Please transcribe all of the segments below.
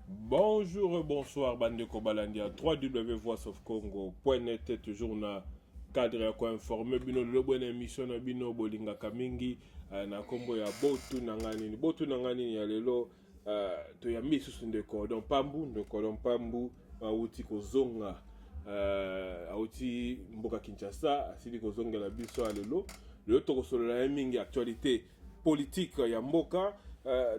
Bonjour, bonsoir, bande de Kobalandia, 3W Voice of Congo.net, toujours na cadre ya ko informer bino le bonne émission na bino bolinga kamingi na kombo ya botu nangani ya lelo to ya misusu ndeko don pambu auti kozonga auti mboka Kinshasa asili kozongela biso ya lelo tokosolola mingi actualité politique ya mboka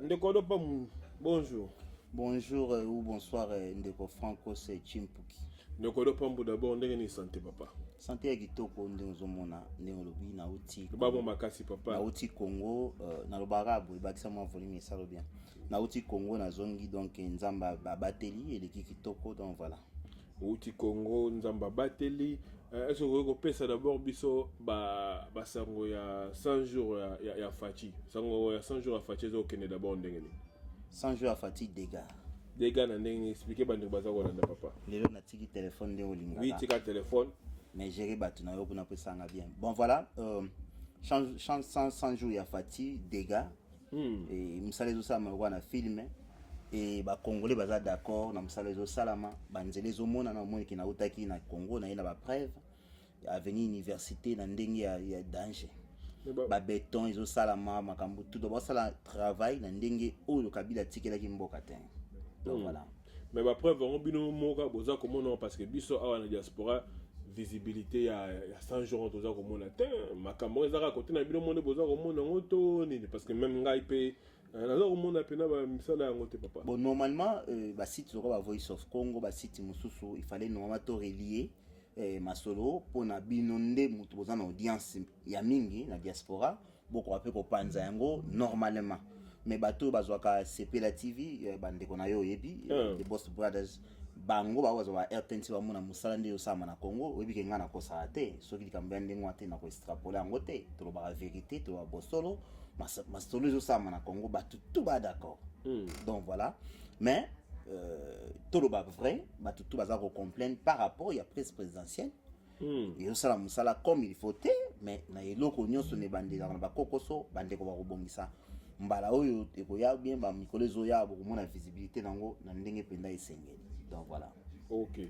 ndeko do pambu. Bonjour. Bonjour ou bonsoir Ndeko Franco, c'est Chimpuki. Ndeko do pambu d'abord ndenge ni santé papa. Santé ya kitoko ndenge ozomona ndenge lobi na uti. Babo makasi papa. Na uti Congo na lobarabu ebakisa mwa volume esalo bien. Na uti Congo na zongi donc nzamba bateli eleki kitoko donc voilà. Uti Congo nzamba bateli est-ce que vous pesa d'abord biso ba sango ya 100 jours ya Fachi. Sango ya 100 jours ya Fachi zo kene d'abord ndenge ni. 100 jours à fatigue dégâts na ndenge expliquer bande baza ko landa papa. Lelo na tiki téléphone de olinga. Oui, tika téléphone. Mais gérer batu na yo pour na pesanga bien. Bon voilà, 100 jours à fatigue dégâts. Et msale zo sama kwa na film et ba congolais baza d'accord na msale zo salama banzele zo mona na moni kina utaki na Congo na ina ba preuve avenir université na ndenge ya danger. Ba béton izo salama makambo tout d'abord sala travail na ndenge oyo kabila tikela ki mboka te. Donc voilà. Mais ba preuve on bino moka boza komona parce que biso awa na diaspora visibilité ya 100 jours toza komona te makambo ezaka côté na bino monde boza komona ngoto nini parce que même ngai pe naza komona pe na ba misala ya ngote papa. Bon normalement ba site zoko ba Voice of Congo ba site mususu il fallait normalement to relier masolo pona bino nde mutu boza na audience ya mingi na diaspora boko ape ko panza yango normalement mais bato bazwaka CP TV bandeko na yo yebi the Boss Brothers bango bawazo ba RTNC ba mona musala nde yo sama na Congo oyebi ke ngana ko sa te soki likamba nde ngwa te na ko extrapoler yango te to ba vérité to ba bosolo masolo yo sama na Congo bato tout ba d'accord. Donc voilà mais tout le vrai, tout baza ko complaindre par rapport à presse présidentielle. Et ça la musala comme il faut mais na eloko nyonso ne bande na ba kokoso bande ko ba kobongisa. Mbala oyo ekoya bien ba mikolezo ya bo mona visibilité nango na ndenge penda esengeli. Donc voilà. OK.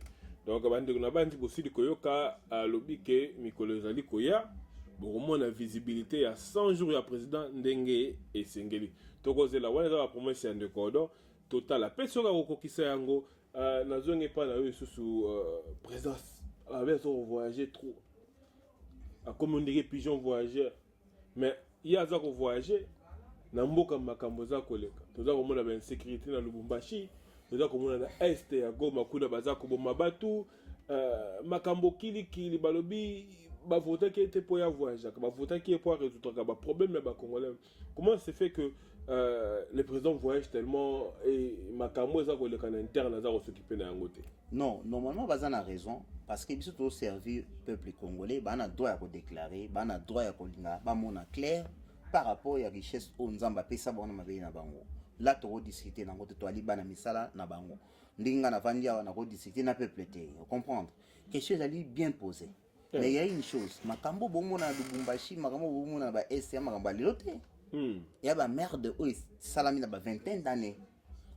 Donc bande na bandi bosili koyoka lobi ke mikolezo ali koya bo mona visibilité ya 100 jours ya président ndenge esengeli. Tokozela wana za promesse ya Ndekodo total la personne ko kokisa yango na zonge pa na yo susu présence avec son voyager trop comme on dirait pigeon voyageur mais il y a ça ko voyager na mboka makambo za koleka toza ko mona ba insécurité na Lubumbashi toza ko mona na est ya Goma kuna baza ko bomba batu makambo kili balobi ba voter qui était pour y voyager ba voter qui est pour résoudre ba problème ya ba congolais. Comment se fait que le président voyage tellement et makambo za ko le kan interne za ko s'occuper na ngote? Non, normalement baza na raison parce que biso to servir peuple congolais bana droit à déclarer bana droit à kolinga ba mona clair par rapport à richesse o nzamba pesa bona mabeli na bango. Là to discuter na ngote to ali bana misala na bango. Ndinga na vandia na ko discuter na peuple te. Comprendre? Quelque chose ali bien posé. Mais il y a une chose, makambo bomo na Lubumbashi, makambo bomo na ba SC, makambo lilote. Il y a ba merde o salami na ba vingtaine d'années.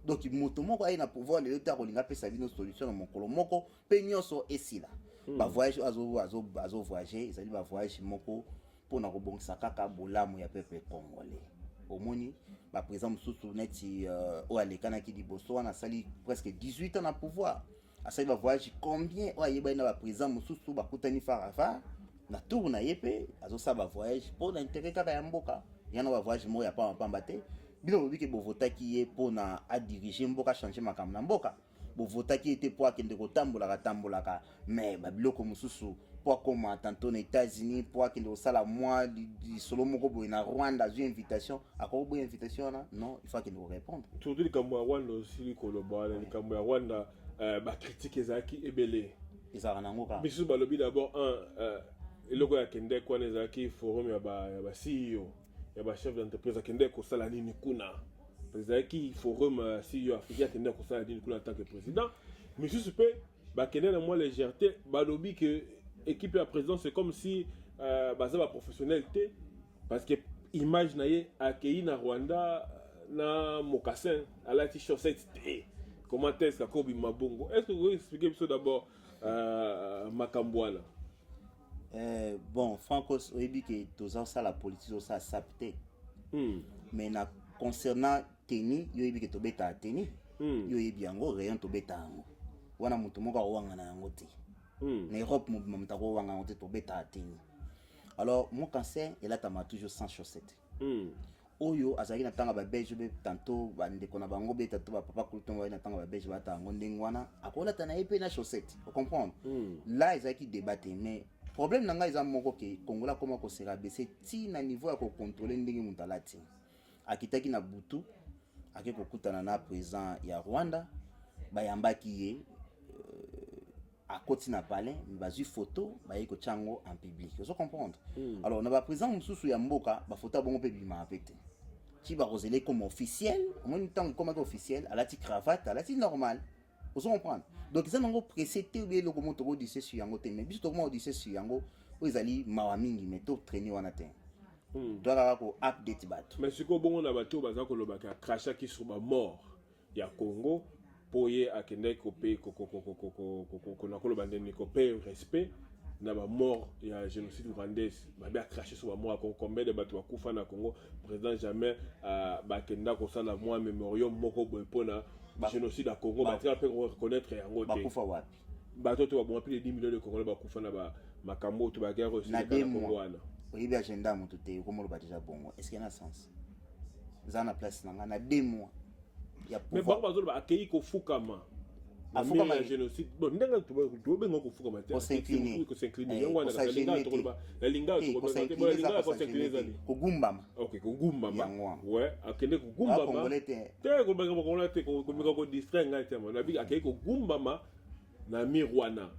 Donc moto moko ay na pouvoir le ta kolinga pesa bino solution na mokolo moko pe nyonso esila. Ba voyage azo voyager, ezali ba voyage moko pona ko bongisa kaka bolamu ya peuple congolais. Omoni ba président mususu neti o alekana ki liboso wana sali presque 18 ans na pouvoir. Asali ba voyage combien o ayeba na ba président mususu ba kutani farafa na tour na yepe azo sa ba voyage pour l'intérêt kaka ya mboka yana ba voyage mo ya pamba te bino biki bo votaki ye pona a diriger mboka changer makam na mboka bo votaki était pour akende ko tambolaka mais ba biloko mususu pour comme tantôt aux États-Unis pour akende ko sala moi di solo moko bo na Rwanda j'ai invitation ako bo invitation na non il faut qu'il nous répondre surtout le kambo ya Rwanda aussi koloba le kambo ya Rwanda ba critique ezaki ebele ezara nango ka biso balobi d'abord eloko ya kende kwa ezaki forum ya ba CEO ya ba chef d'entreprise akende ko sala nini kuna ezaki forum CEO africain akende ko sala nini kuna en tant que président mais juste pe ba kende na moi légèreté balobi que équipe à président c'est comme si baza ba professionnalité parce que image na ye akei na Rwanda na mocassin alati chaussette te comment est-ce que kobi mabongo est-ce que vous expliquez ça d'abord makambo wana bon Francos oyebi ke toza ça la politique ça sapte mais na concernant teni yoyebi ke tobeta teni yoyebi yango rayon tobeta yango wana mutu moko awanga na yango te na Europe mutu awanga yango te tobeta teni. Alors mon cancer il a toujours sans chaussettes oyo azali na tanga ba belge be tantôt bande kona bango be tantôt ba papa kulton na tanga ba belge ba tango ndengwana akola tana epé na chaussette vous comprendre là ils qui débattent mais problème nanga ils moko ke kongola comment ko sera baissé ti na niveau ya ko contrôler ndenge mutalati akitaki na butu ake kokutana na président ya Rwanda bayambaki ye à côté na palais bazui photo baye ko chango en public vous comprendre alors na ba président mususu ya mboka ba photo bongo pe bima apete qui va roseler comme officiel au moins temps comme officiel à la petite cravate à la petite normal vous comprendre donc ils ont précédé le logo to dit sur yango te mais biso to mo dit sur yango ils ali mawa mingi mais to traîner wana te doit avoir ko update bat mais ce ko bongo na bato baza ko lobaka cracha qui sur ba mort ya Congo poye akende ko pe ko na ko lobande ni ko pe respect na ba mort ya génocide rwandais ba bien craché sur ba mort ko combien de bato bakufa na Congo président jamais ba kenda ko sala moi mémorial moko boy pona génocide à Congo ba tra pe reconnaître yango te bakufa wapi bato to ba plus de 10 millions de Congolais bakufa na ba makambo to ba guerre aussi na Congo wana oyibi agenda mutu te ko mo ba déjà bongo est-ce qu'il y a un sens za na place na 2 mois ya mais ba bazolo ba akei ko fukama afuka ma génocide bon ndenga to bengo ko fuka ma te ko s'incliner yango na linga to ba la linga to ba linga ko s'incliner ko gumbama OK ko gumbama ouais akende ko gumbama te ko benga ko te ko distraire ngai te na bi akei ko gumbama na mirwana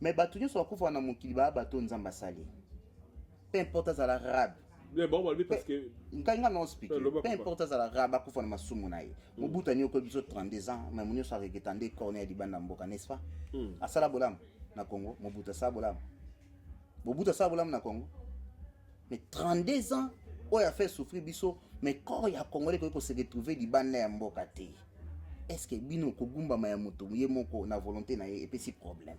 mais batu nyo so kufa na mukili ba bato nzamba sali peu importe à l'arabe mais bon parce que nkanga no speak peu importe à l'arabe akufa na masumu na ye mobuta ni ko biso 32 ans mais munyo sa reketande corner di banda mboka n'est-ce pas asala bolam na Congo mobuta sa bolam na Congo mais 32 ans o ya fait souffrir biso mais corps ya congolais ko se retrouver di banda ya mboka te est-ce que bino ko gumba ma ya moto ye moko na volonté na ye et puis si problème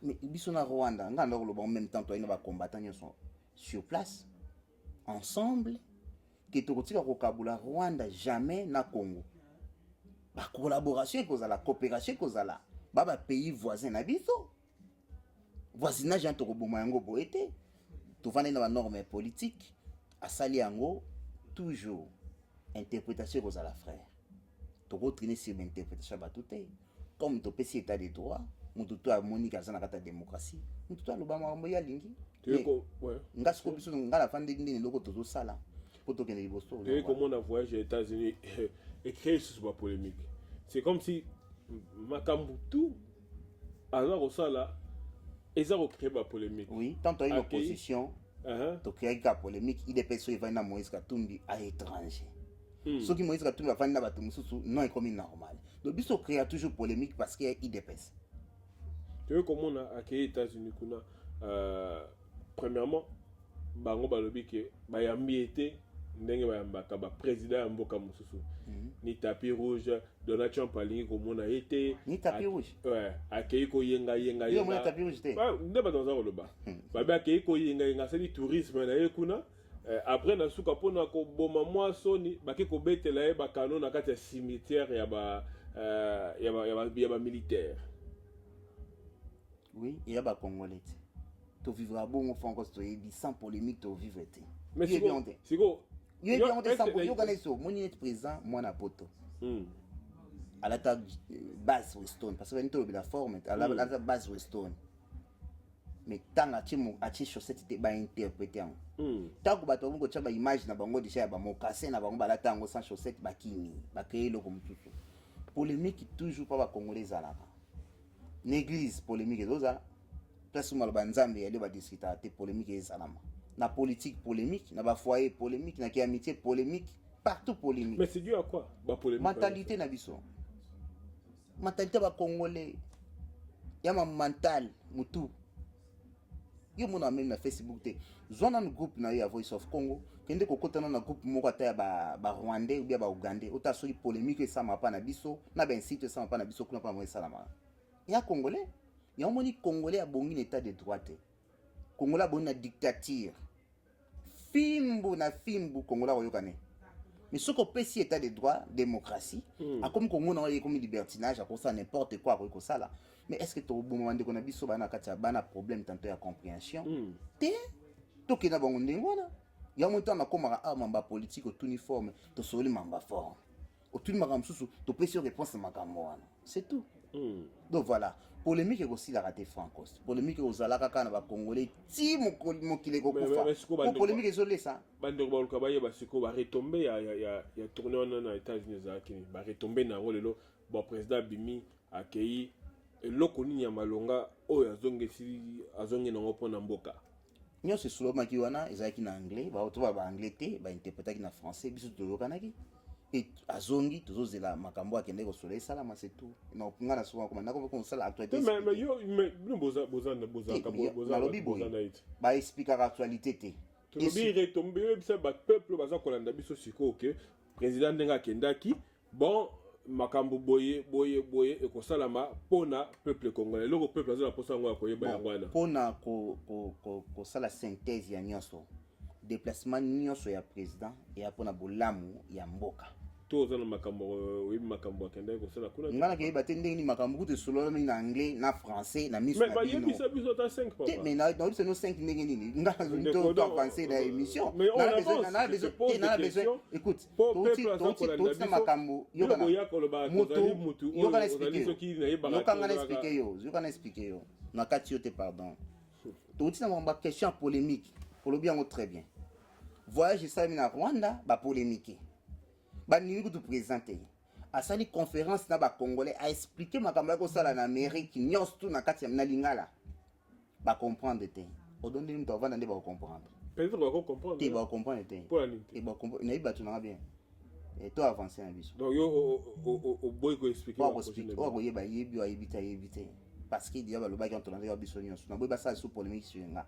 mais biso na Rwanda nganda ko loba en même temps to ina ba combattants sont sur place ensemble que tokotika ko kabula Rwanda jamais na Congo ba collaboration cause la coopération cause la baba pays voisin na biso voisinage en tokoboma yango boete to vanda na ba norme politique asali yango toujours interprétation cause la frère toko traîner sur l'interprétation batute comme to pesi état de droit mutu to amoni kaza na kata démocratie mutu to lobama mambo ya lingi ngasi ko biso ngala fande ndini loko tozo sala poto kende liboso et comme on a voyagé aux États-Unis et créé ce soit polémique c'est comme si makambutu alors au sala et ça recrée ba polémique oui tant qu'il y a une opposition to créer ka polémique il dépend sur Ivana Moïse Katumbi à étranger ce qui Moïse Katumbi va faire na bato mususu non est comme normal donc biso créer toujours polémique parce qu'il y a IDPS tu comme on a accueilli aux États-Unis kuna premièrement bango balobi ke bayambi ete ndenge bayambaka ba président ya mboka mosusu ni tapis rouge Donald Trump alingi komona ete ni tapis rouge ouais akei ko yenga yo mona tapis rouge te nde bato za koloba babe akei ko yenga seli tourisme na ye kuna après na suka pona ko boma mwa soni bake ko betela ye bakano na kati ya cimetière ya ba militaire oui il y a ba congolais to vivra bon Francos to yebi sans polémique to vivre te mais siko yo bien on te sans yo kana so moni net président moi na poto à la table base Weston parce que on to la forme à la base Weston mais tant a chi chaussette te ba interpréter en tant que bato ngo tshaba image na bango déjà ba mokase na bango ba la tango sans chaussette ba kini ba créer le comme tout polémique toujours pas ba congolais à la l'église polémique ezozala place maloba nzambe yali ba discuter te polémique ezalama na politique polémique na ba foyer polémique na ki amitié polémique partout polémique mais c'est dû à quoi ba polémique mentalité na biso mentalité ba congolais ya ma mental mutu yo mona même na Facebook te zona na groupe na ya Voice of Congo kende kokota na groupe moko ata ya ba Rwandais ou bien ba Ougandais ota soki polémique ça m'a pas na biso na ben site ça m'a pas na biso kuna pa mo salama ya congolais ya moni congolais abongi na état de droit te congolais abongi na dictature fimbu na fimbu congolais oyokane mais ce qu'on peut si état de droit démocratie a comme Congo na comme libertinage à cause ça n'importe quoi ko ça là mais est-ce que to bon moment de kona biso bana kati bana problème tantôt ya compréhension te to kina bango ndengona ya monta na komaka a mamba politique au uniforme to soli mamba fort au tout makam susu to pesi réponse makambo wana c'est tout donc voilà polémique aussi la raté francos polémique aux alaka kana ba congolais ti mokile ko kufa polémique isolé ça bande ko ba kabaye ba siko ba retomber ya tourner on na États-Unis za kini ba retomber na ngolelo bon président Bimi akei eloko nini ya malonga oyo azongi na ngopo na mboka nyonso solomaki wana ezalaki na anglais baoto ba anglais te ba interprétaki na français biso toyokanaki et azongi tozozela makambo akende kosola esalama c'est tout na opunga na souvent comme ndako kosala actualité mais yo boza ba expliquer actualité te tolobi retomber bisa ba peuple baza kolanda biso siko ke président ndenga kendaki bon makambo boye ekosalama pona peuple congolais loko peuple azala posa ngo akoyeba yango wana pona ko sala synthèse ya nyonso déplacement nyonso ya président et pona bolamu ya mboka to zana makambo akenda kosala kuna ngana ke ba tende ni makambo te solo na anglais na français na miso mais ba yebisa biso ta 5 papa mais na c'est no 5 ndenge nini ngana to avancer dans l'émission na besoin écoute to makambo yo kana expliquer yo na kati yo te pardon to tina mamba question polémique pour le bien très bien voyage ça na Rwanda ba polémique ba nini ko te présenter à sali conférence na ba congolais a expliquer makambo ko sala na Amérique nyos tout na kati ya lingala ba comprendre te o donne ni to vanda nde ba comprendre peut-être ba comprendre te ba comprendre te pour la nuit et ba comprendre na iba tu na bien et toi avancer na biso donc yo o boy ko expliquer o ko yeba yebi o yebita yebite parce qu'il y a le bac entre les biso nyos na boy ba ça sous polémique sur nga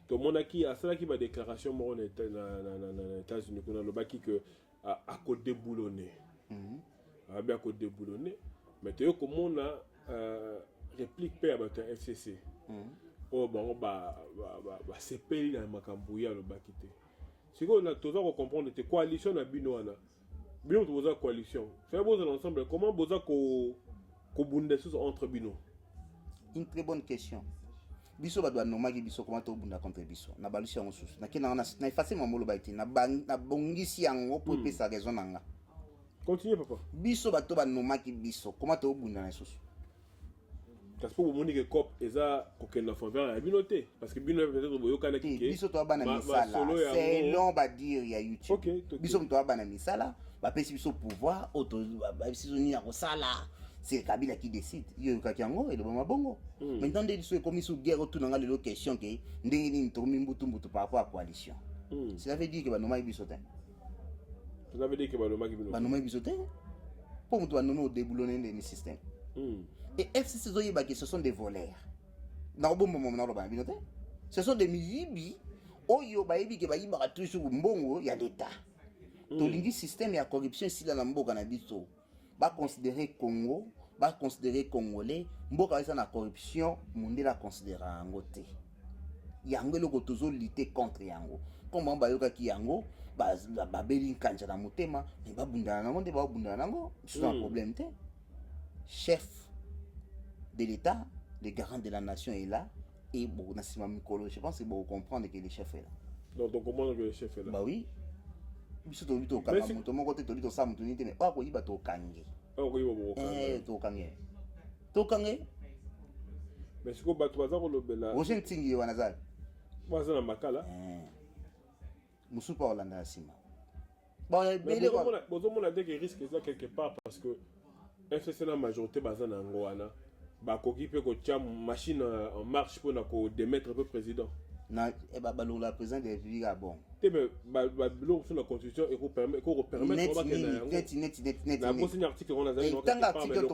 to monaki asalaki ba déclaration mo na États-Unis kuna lobaki que a ko déboulonner a bien ko déboulonner mais te ko mona réplique pe ba FCC o bango ba sepeli na makambo ya lobaki te siko na toza ko comprendre te coalition na bino wana bino toza coalition fait beau ensemble comment boza ko bunda entre bino une très bonne question biso ba doit nomaki biso comment to bunda contre biso na balusi yango susu na kina na effacer mamolo ba ite na bongisi yango pour pesa raison nanga continue papa biso ba to ba nomaki biso comment to bunda na susu parce que vous que cop eza kokenda faveur ya bino te parce que bino peut-être boyoka na kike biso to bana misala c'est long ba dire ya YouTube biso to bana misala ba pesi biso pouvoir auto ba biso ni ya kosala c'est Kabila qui décide yo kakiango et le bon bongo maintenant des so comme sous guerre tout na le question que ndenge ni ntomi mbutu par rapport à coalition cela veut dire que ba nomai bisotin cela veut dire que ba nomai bisotin pour mutu ba nono déboulonner le système et FCC zo yeba que ce sont des voleurs na bon moment na ba binotin ce sont des miyibi oyo ba yebi que ba yiba toujours mbongo ya l'état to lingi système ya corruption ici là na mboka na biso ba considérer Congo, ba considérer Congolais, mboka esa na corruption, monde la considérer yango te. Yango loko tozo lutter contre yango. Comment ba yoka ki yango, ba beli kanja na motema, mais ba bundana nango te ba bundana nango, c'est un problème te. Chef de l'État, le garant de la nation est là et bon nasima mikolo, je pense que vous comprendre que le chef est là. Donc comment que le chef est là? Bah oui. Biso to lito kanga moto moko te to lito sa moto ni te mais ba ko yiba to kangi to kangi mais siko bato baza ko lobela o jen tingi wana za baza na makala musu pa Hollande sima ba bele ko bozo mona dès que risque ça quelque part parce que FCC la majorité baza na ngo wana ba ko ki pe ko tia machine en marche pour na ko démettre le président na balongola président de la République à bon te mais biloko sur la constitution permettre na bosi article on a zali donc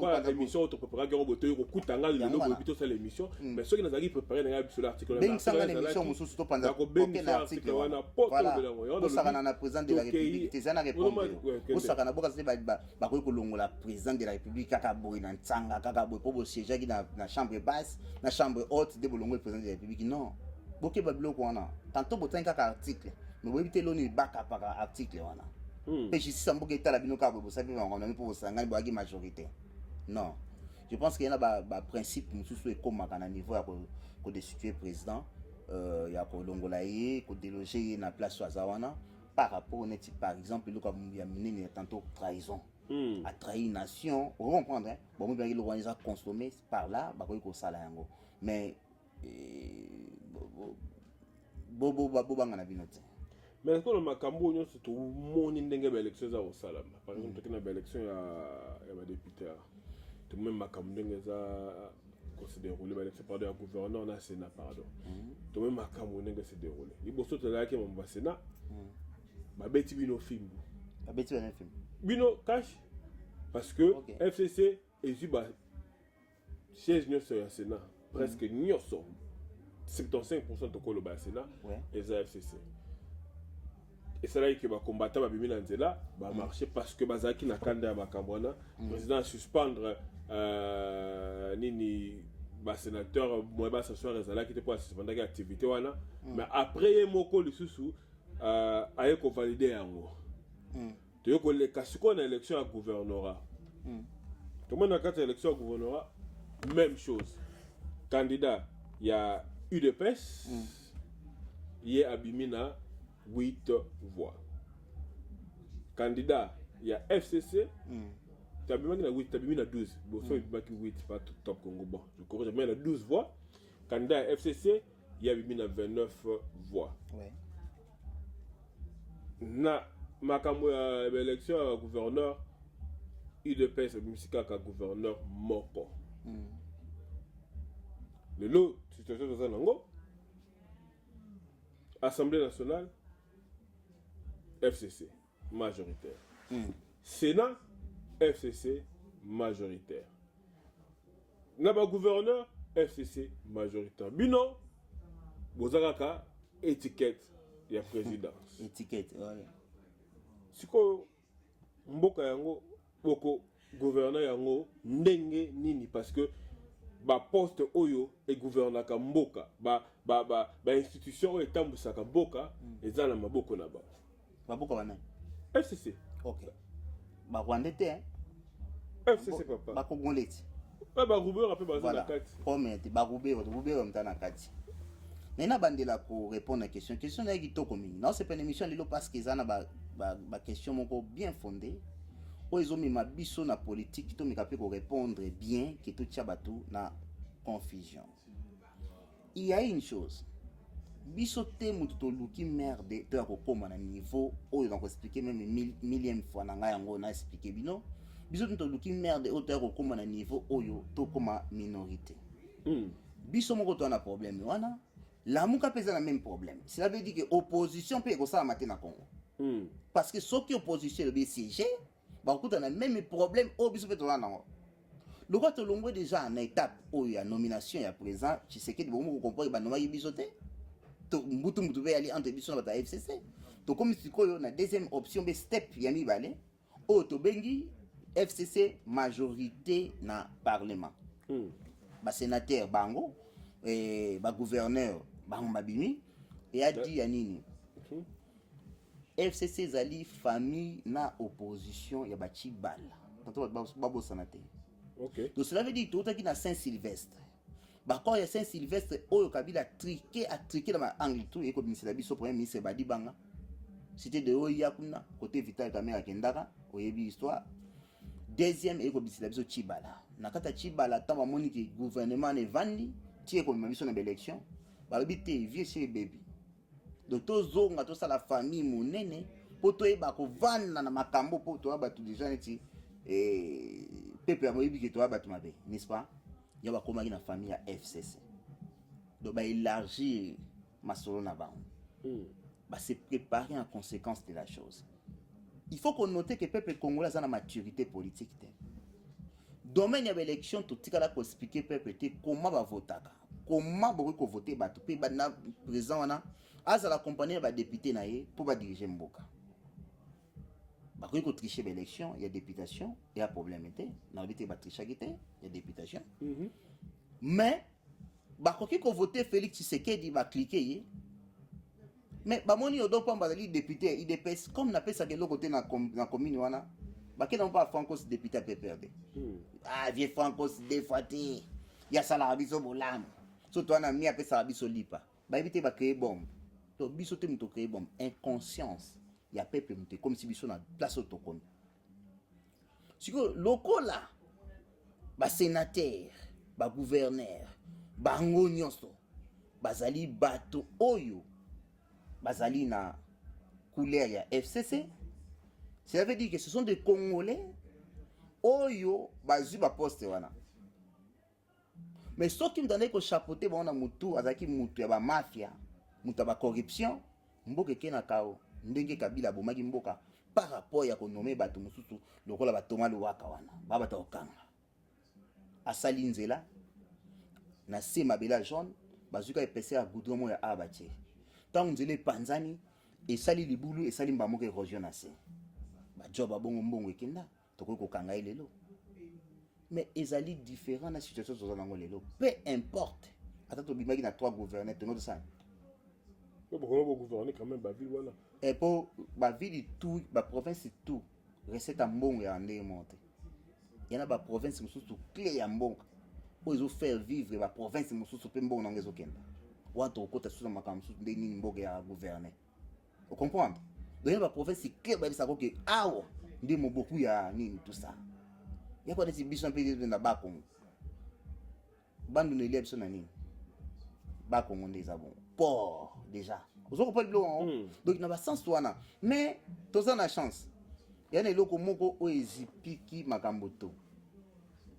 pas émission auto préparer ko boto ko kutanga le logo bito ça l'émission mais ceux qui nous a préparé na sur l'article ben sanga l'émission mususu to panza aucun article wana voilà ça na président de la République te zana répondre o ça na boka ba ko longola président de la République kaka boy na tsanga kaka boy po siéger na chambre basse na chambre haute de bolongo président de la République non boke babiloko wana tantôt botanka ka article mais vous évitez l'on baka par article wana mais je sais que ta la bino ka bo savi on a pour sangani boagi majorité non je pense qu'il y a un principe mususu e comme à niveau ko de situer président ya ko longola ye ko déloger na place wana par rapport net par exemple le comme il y a mené tantôt trahison a trahi nation on comprendre hein bon bien il organise consommer par là ba ko sala yango mais bobo banga na binote. Mais est-ce que le makambo nyonso to moni ndenge ba élection za osalama par exemple tokina ba élection ya ba député to même makambo ndenge za considérer ba élection pardon ya gouverneur na sénat pardon to même makambo ndenge se dérouler liboso to la ke mo ba sénat ba beti bino film bino cash parce que FCC ezuba siège nyonso ya sénat presque nyonso 75% de kolo ba sénat et za FCC. Et c'est là que les combattants vont marcher parce que Bazaki n'a qu'à le président suspendre nini sénateur Moueba Sassouan Rezala qui était pour suspendre l'activité mais après moko le sous aye ko valider yango to yoko le kasiko na élection à gouvernorat tout le monde a quatre élections à gouvernorat même chose candidat il y a UDPS il y a Abimina 8 voix. Candidat, il y a FCC. Tu as bien 8, tu as bien 12. Bon, soit il 8, pas top Congo. Bon, je corrige, mais il y a 12 voix. Candidat FCC, il y a bien 29 voix. Ouais. Na makambo ya élection à gouverneur, UDPS musika ka gouverneur moko. Le lot, situation de Zanango. Assemblée nationale. FCC majoritaire. Sénat, FCC majoritaire. Naba gouverneur, FCC majoritaire. Bino, bozalaka étiquette ya présidence. Étiquette, ouais. Siko mboka yango boko gouverneur yango ndenge nini parce que ba poste oyo et gouverneur ka mboka ba institution oyo tambusaka mboka ezana maboko na ba. Babuka wana FCC. OK. Ba Rwanda te hein. FCC papa. Ba Congolais. Ba Roubeur après baza na kati. Comment te ba Roubeur mtana kati. Nena bandela ko répondre à question na kitoko mingi. Non, c'est pas une émission lelo parce que zana ba question moko bien fondée. O ezomi mabiso na politique to mikape ko répondre bien que tout tchabatu na confusion. Il y a une chose. Biso te mutu to luki merde to ko koma na niveau oyo na ko expliquer même millième fois na nga yango na expliquer bino biso to luki merde oyo to ko koma na niveau oyo to koma minorité biso moko to na problème wana la muka pesa na même problème cela veut dire que opposition peut ko sala matin na Congo parce que ceux qui opposition le BCG ba kuta na même problème o biso peut to na ngo le quoi to longwe déjà en étape oyo ya nomination ya président Tshisekedi bon ko comprendre ba noma biso te mbutu be aller entre biso na bata FCC to comme sikoyo na deuxième option be step ya mibale o to bengi FCC majorité na parlement ba sénateur bango ba gouverneur bango mabimi et a dit ya nini FCC zali famille na opposition ya ba Chibala tanto ba bo sanate. OK. Donc cela veut dire tout qui na Saint-Sylvestre Bakor ya Saint-Sylvestre oyo Kabila a triqué dans ma angle tout et comme ministre biso premier ministre Badi Banga c'était de oya kuna côté Vital Kamera Kendaka oyebi histoire deuxième et comme ministre biso Chibala nakata Chibala tamba moni ki gouvernement ne vandi tie comme biso na élection balobi te vieux chez baby donc tozo ngato sa la famille monene poto e ba ko vanda na makambo poto abatu déjà neti pepe amoyebi ki to abatu mabe n'est-ce pas? Il y a une famille à FCC. Donc, élargir masolo na bango. Bah, se préparer en conséquence de la chose. Il faut qu'on note que le peuple congolais a une maturité politique. Domaine de l'élection, tout ce qu'il a expliqué peuple comment va voter. Comment va voter, bah, tout le président a la compagnie va député pour diriger Mboka. Bah, quand on triche l'élection, il y a députation, il y a problème. Il y a triche, il y a députation. Mais, bah, quand on vote Félix Tshisekedi, il va cliquer. Mais bah moni odo pa mbazali député IDPS comme na pesa ke loko te na commune wana ba ke na pas Francos député PPRD. Ah vieux Francos défaté. Ya sala biso bolam. So toi na mi apesa biso lipa. Ba éviter ba créer bombe. To biso te mto créer bombe inconscience. Ya peuple mte comme si biso na place autokomi. Siko loko là ba sénateur, ba gouverneur, ba ngonyonso. Bazali bato oyo bazali na couleur ya FCC. Ça veut dire que ce sont des Congolais oyo bazu ba poste wana. Mais ceux qui me donnaient ko chapeauter ba na mutu azaki mutu ya ba mafia, mutu ya ba corruption, mboka ke na kao ndenge Kabila bomaki mboka par rapport ya ko nommer bato mususu lokola ba Thomas Luwaka wana. Ba bata okanga. Asali nzela na se mabela jaune bazuka epese ya goudron ya abache. Tant nzele panzani esali libulu esali mbamo ke erosion na se. Ba job abongo mbongo ekenda toko ko kanga lelo. Mais ezali différent na situation zo nango lelo. Peu importe. Attends to bimaki na trois gouverneurs de notre sang. Pourquoi vous gouvernez quand même ba ville voilà. Et pour ba ville tout, ba province tout, recette en mbongo ya ndé monte. Il y a ba province mususu clé ya mbongo. Pour ils faire vivre ba province mususu pe mbongo nangezo kenda. Watu okota sous makambo sous ndeni mboga ya gouverner. Vous comprenez? Donc la province clé ba bisa ko ke awo ndi mo beaucoup ya nini tout ça. Il y a quoi des biso pe na ba Congo. Bandu ne liebso na nini? Ba Congo ndeza bon. Port déjà. Vous comprenez bien? Donc na ba sens wana. Mais toza na chance. Il y a des loko moko o ezipiki makambo to.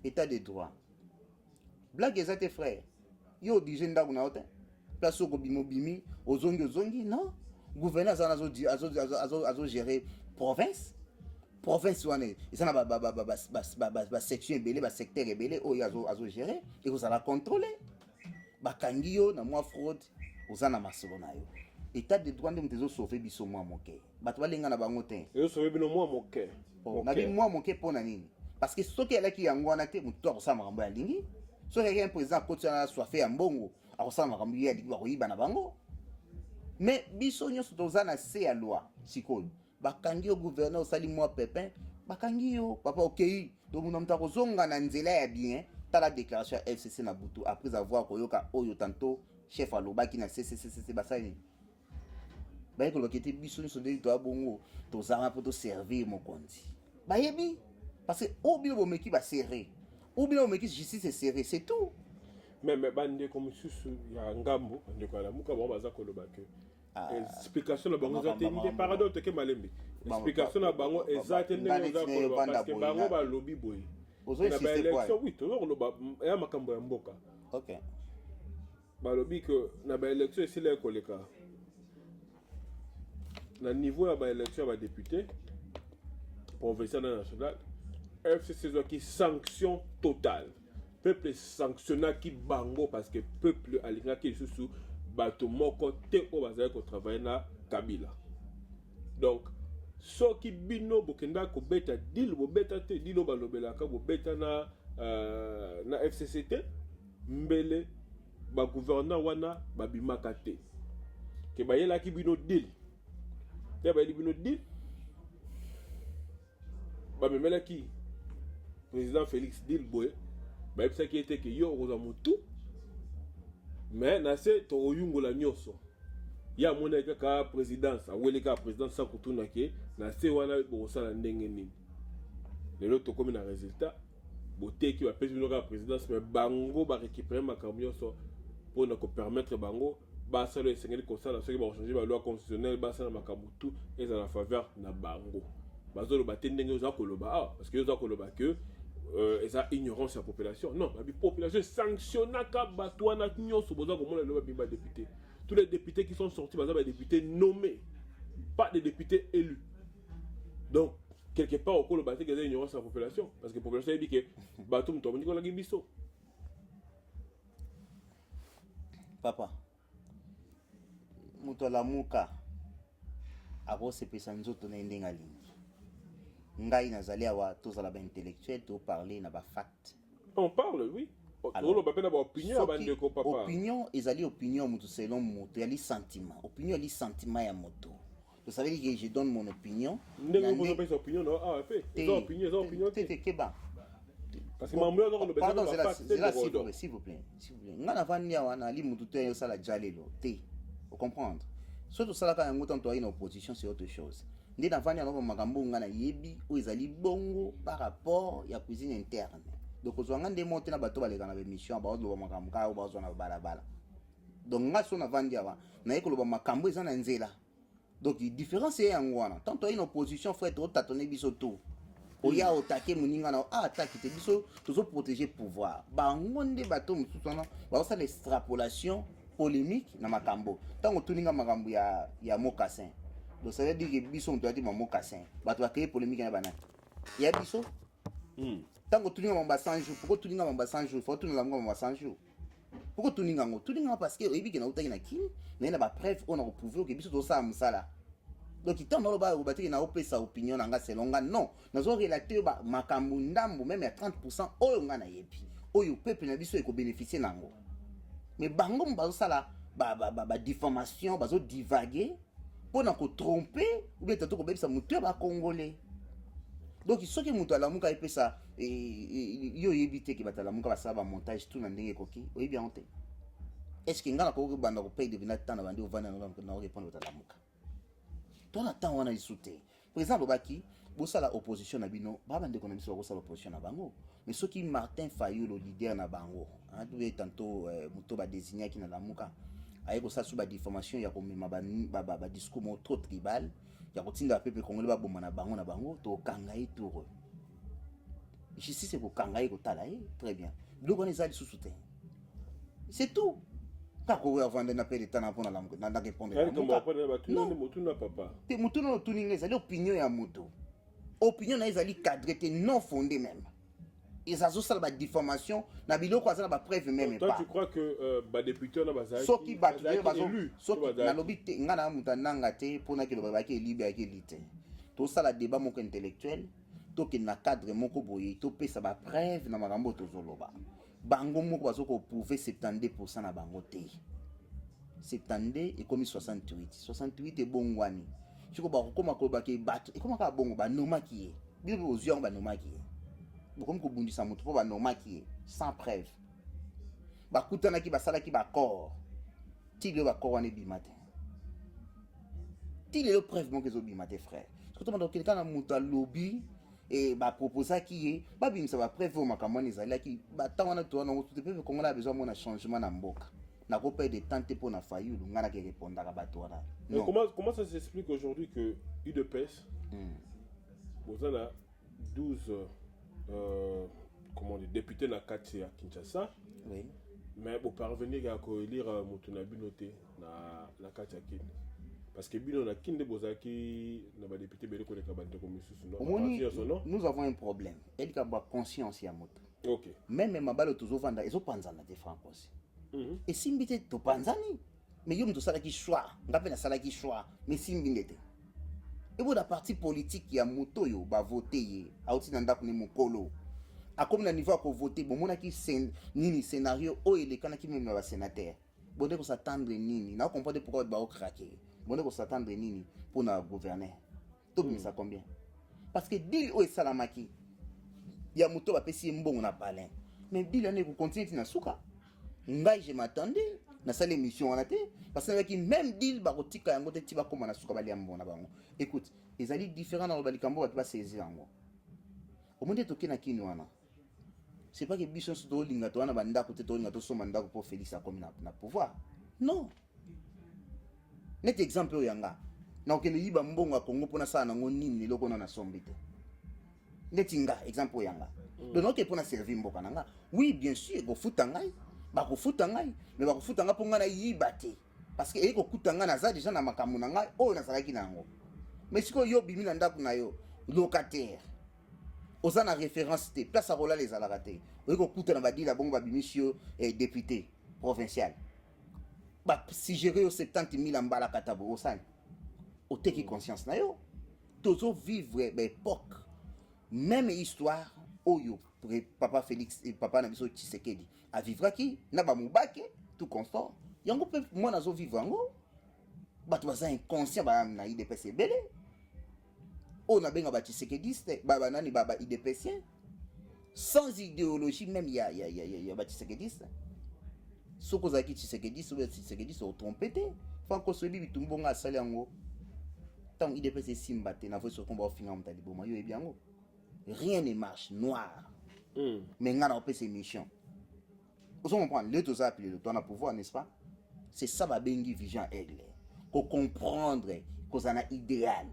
État de droit. Blague ezate frère. Yo obligé ndaku na hotel. Place au bimi ozongi non gouverneur azo gérer province wana ils na ba section belé ba secteur belé o azo gérer et vous allez contrôler ba kangio na moi fraude ozana masolo na yo état de droit ndem tezo sauver biso moi moke bato balenga na bango te yo sauver bino moi moke na bi moi moke pona nini parce que soki elaki yango wana te muto ko sa makambo ya lingi soki quelqu'un président ko tsana soifé ya mbongo akosala makambo ya koyiba na bango. Mais biso nyonso toza na se ya loi sikoyo bakangi yo gouverneur osali mwa pepin bakangi yo papa okei donc muna mta kozonga na nzela ya bien tala déclaration ya FCC na butu après avoir koyoka oyo tantôt chef alobaki na CCCC basali baye koloba kete biso nyonso ndenge toya bongo tozanga mpo toservir mokonzi bayebi parce que obino bomeki baserré obino bomeki justice serré c'est tout. Mais bande comme susu ya ngambo ndeko ala muka ba baza koloba ke explication na bango zate ni paradoxe ke malembi explication na bango ezate ndenge za koloba parce que bango ba lobby boy na ba élection oui to koloba ya makambo ya mboka. OK ba lobby que na ba élection ici la koleka na niveau ya ba élection ba député provincial national FCC qui sanction totale. Peuple sanctionna qui bango parce que peuple alinga qui sous bato moko te o bazali ko travailler na Kabila. Donc so ki bino bokenda ko beta deal bo beta te dilo balobela ka bo beta na FCCT mbele ba gouverneur wana ba bimaka te ke bayela ki bino deal te ba bino deal ba memela ki président Félix deal boy. Mais ça qui était que yo rozamutu mais na se to yungola nyoso ya mona ka présidence awele ka présidence sa kutuna ke na se wana bo sala ndenge nini lelo to comme na résultat boté ki ba pesi ka présidence mais bango ba récupérer makambo nyoso pour na ko permettre bango ba sala esengeli ko sala soki ba changer ba loi constitutionnelle ba sala makambo tout et à la faveur na bango bazolo ba tendenge za koloba parce que za koloba que et ça ignorance la population non la population sanctionne ka batwana nyonso boza ko mona le bimba député tous les députés qui sont sortis, par exemple, des députés nommés, pas des députés élus. Donc, quelque part, au cours de bâtir qu'il y a une ignorance de la population. Parce que la population a dit que Batum Tomoni qu'on a dit biso. Papa, muto la muka, abo sepesa nzoto na ndenga lingi. Ngai nazali awa tozala ba intellectuel to parler na ba fact. On parle, oui. Alors, on a opinion avant de papa. Opinion, ezali opinion muto selon muto, yali sentiment. Opinion yali sentiment ya moto. Vous savez que je donne mon opinion. Vous avez opinion, non? Ah, opinion. Parce que pardon, c'est là, s'il vous plaît. Nga na vandi awa na li mutu te yo sala jalelo. Te. Vous comprendre? Surtout ça là quand on entend une opposition c'est autre chose. Ndi na vandi na makambo nga na yebi ou ezali bongo par rapport ya cuisine interne. Donc ozwanga nde monte na bato baleka na émission ba ozwa makambo ka ba ozwa na balabala. Donc nga so na vandi awa na ekoloba makambo eza na nzela. Donc la différence est en quoi? Tant qu'il y a une opposition, frère, tu as tâtonné biso tout. Oya otake muninga na attaque te biso toujours protéger pouvoir. Ba ngonde bato mususana ba ça l'extrapolation polémique na makambo. Tant que tuninga makambo ya mocassin. Donc ça veut dire que biso on doit dire mocassin. Bato ba créer polémique na bana. Ya biso. Tant que tuninga mamba 100 jours, pourquoi tuninga mamba 100 jours? Faut tuninga mamba 100 jours. Pourquoi tuninga ngo? Tuninga parce que oyebi ke na utaki na kini, na ba preuve on a prouvé que biso to ça musala. Donc il t'a ba batiki na opesa opinion nga selonga non. Nazo relater ba makambo ndambo même à 30% oyo nga na yebi. Oyo peuple na biso eko bénéficier nango. Mais bango mbazo sala ba diffamation, bazo divaguer pour na ko tromper ou bien tato ko bebisa mutu ba congolais. Donc il faut que mutu ala muka epesa yo yebite ki batala muka basala ba montage tout na ndenge koki. Oyi bien honte. Est-ce que nga na ko banda ko paye de vinat tana bandi o vana na répondre batala muka. Ton attend on a discuté. Par exemple baki bosala opposition na bino ba bande ko na biso bosala opposition na bango. Mais ce qui Martin Fayulu le leader na bango, hein tu tantôt muto ba désigner ki na la muka. Aye ko sa sous ba diffamation ya ko mema ba discours mo trop tribal. Ya kotinda peuple congolais ba bomba na bango to kangai tour. Ici c'est pour kangai ko talaye très bien. Donc on est allé sous soutien. C'est tout. Kako ya vendre na pele tana pona la na répondre. Non, papa. Te mutu no tuninga ezali opinion ya mutu. Opinion na ezali cadré te non fondé même. Et ça so sala ba diffamation na biloko azala ba preuve même pas. Toi tu crois que ba député na bazali soki batu bazo soki na lobi te ngana muta nanga te pona ke loba ke libe ya ke lite. To sala débat moko intellectuel to ke na cadre moko boye to pesa ba preuve na makambo to zoloba. Bango moko bazo ko prouver 72% na bango te. 72 et comme 68 et bongwani. Tu ko ba ko makoloba ke bato e koma ka bongo ba noma ki e. Bibi ozion ba noma ki e. Comme ko bundisa mutu po ba noma ki e sans preuve. Ba kutana ki ba sala ki ba corps. Ti le ba corps wane bi matin. Ti le preuve mon ke zo bi matin frère. Parce que to mando quelqu'un na mutu lobby et ba proposa qui est ba bimisa ba preuve makamoni ezali ki ba tawana to na tout peut Congo a besoin mon changement na mboka na ko payer de temps pour na Fayulu ngana ke répondre à ba to wana. Comment ça s'explique aujourd'hui que UDPS vous avez 12 comment on dit députés na kati ya Kinshasa. Oui. Mais pour parvenir à élire Mutuna Binoté na kati ya Kinshasa. Parce que Bino na kinde bozaki na ba député bele ko le kabante ko misusu non. Nous avons un problème. Elle ka ba conscience ya moto. OK. Même mabalo tozo vanda ezo panzana de francs aussi. Et simbite to panzani. Mais yo mto sala ki choix, ngape na sala ki choix, mais simbindete. Et bo da parti politique ya moto yo ba voter ye, auti na ndako ni mokolo. A comme na niveau ko voter, bon mona ki nini scénario o ele kana ki même na ba sénateur. Bon de ko s'attendre nini, na comprendre pourquoi ba o craquer. Bon ko s'attendre nini pour na gouverner. Tout mais ça combien? Parce que deal o salamaki. Ya moto ba pesi mbongo na palin. Mais deal ane ko continuer na suka. Ngai je m'attendais na salle émission on a été parce que même deal ba kotika yango te tiba koma na suka bali mbona bango. Écoute, les alliés différents dans le balikambo va pas saisir yango. Au monde to kina kini wana. C'est pas que biso so linga to wana banda ko te to linga to so manda ko pour Félix a comme na pouvoir. Non. Net exemple yanga. Na okende yiba mbongo ya Congo pona sana ngo nini loko na sombite. Netinga exemple yanga. Donc ok pona servir mboka nanga. Oui, bien sûr, go futa ngai. Ba ko futa ngai, mais ba ko futa nga po nga na yiba te. parce que ekokuta nga naza déjà na makambo na ngai oyo nazalaki na yango. Mais sikoyo yo bimi na ndako na yo locataire oza na référence te place akolala ezalaka te oyekokuta na badila bongo babimisi yo député provincial basigere yo 70 000 mbala kata bo osani oteki conscience na yo. Tozovivre baépoque même histoire oyo papa Félix et papa na biso Tshisekedi avivraki na bamubake tout consort yango mpe mwana azovivre yango. Bato baza inconscient na IDPS ebele oyo nabenga batshisekediste banani idepsien sans idéologie même ya batshisekediste. Soki ozalaki tshisekediste oyo tshisekediste otrompe te fanko soyebi bitumbu bongo asali yango ntango IDPS esimba te na voice okomba ofinga moto liboma yo eyebi yango rien ne marche noir. Mais nga na opesa émission ozo comprendre le toza appelé le temps na pouvoir n'est-ce pas. C'est ça babengi vision aigle ko comprendre kozana idéal.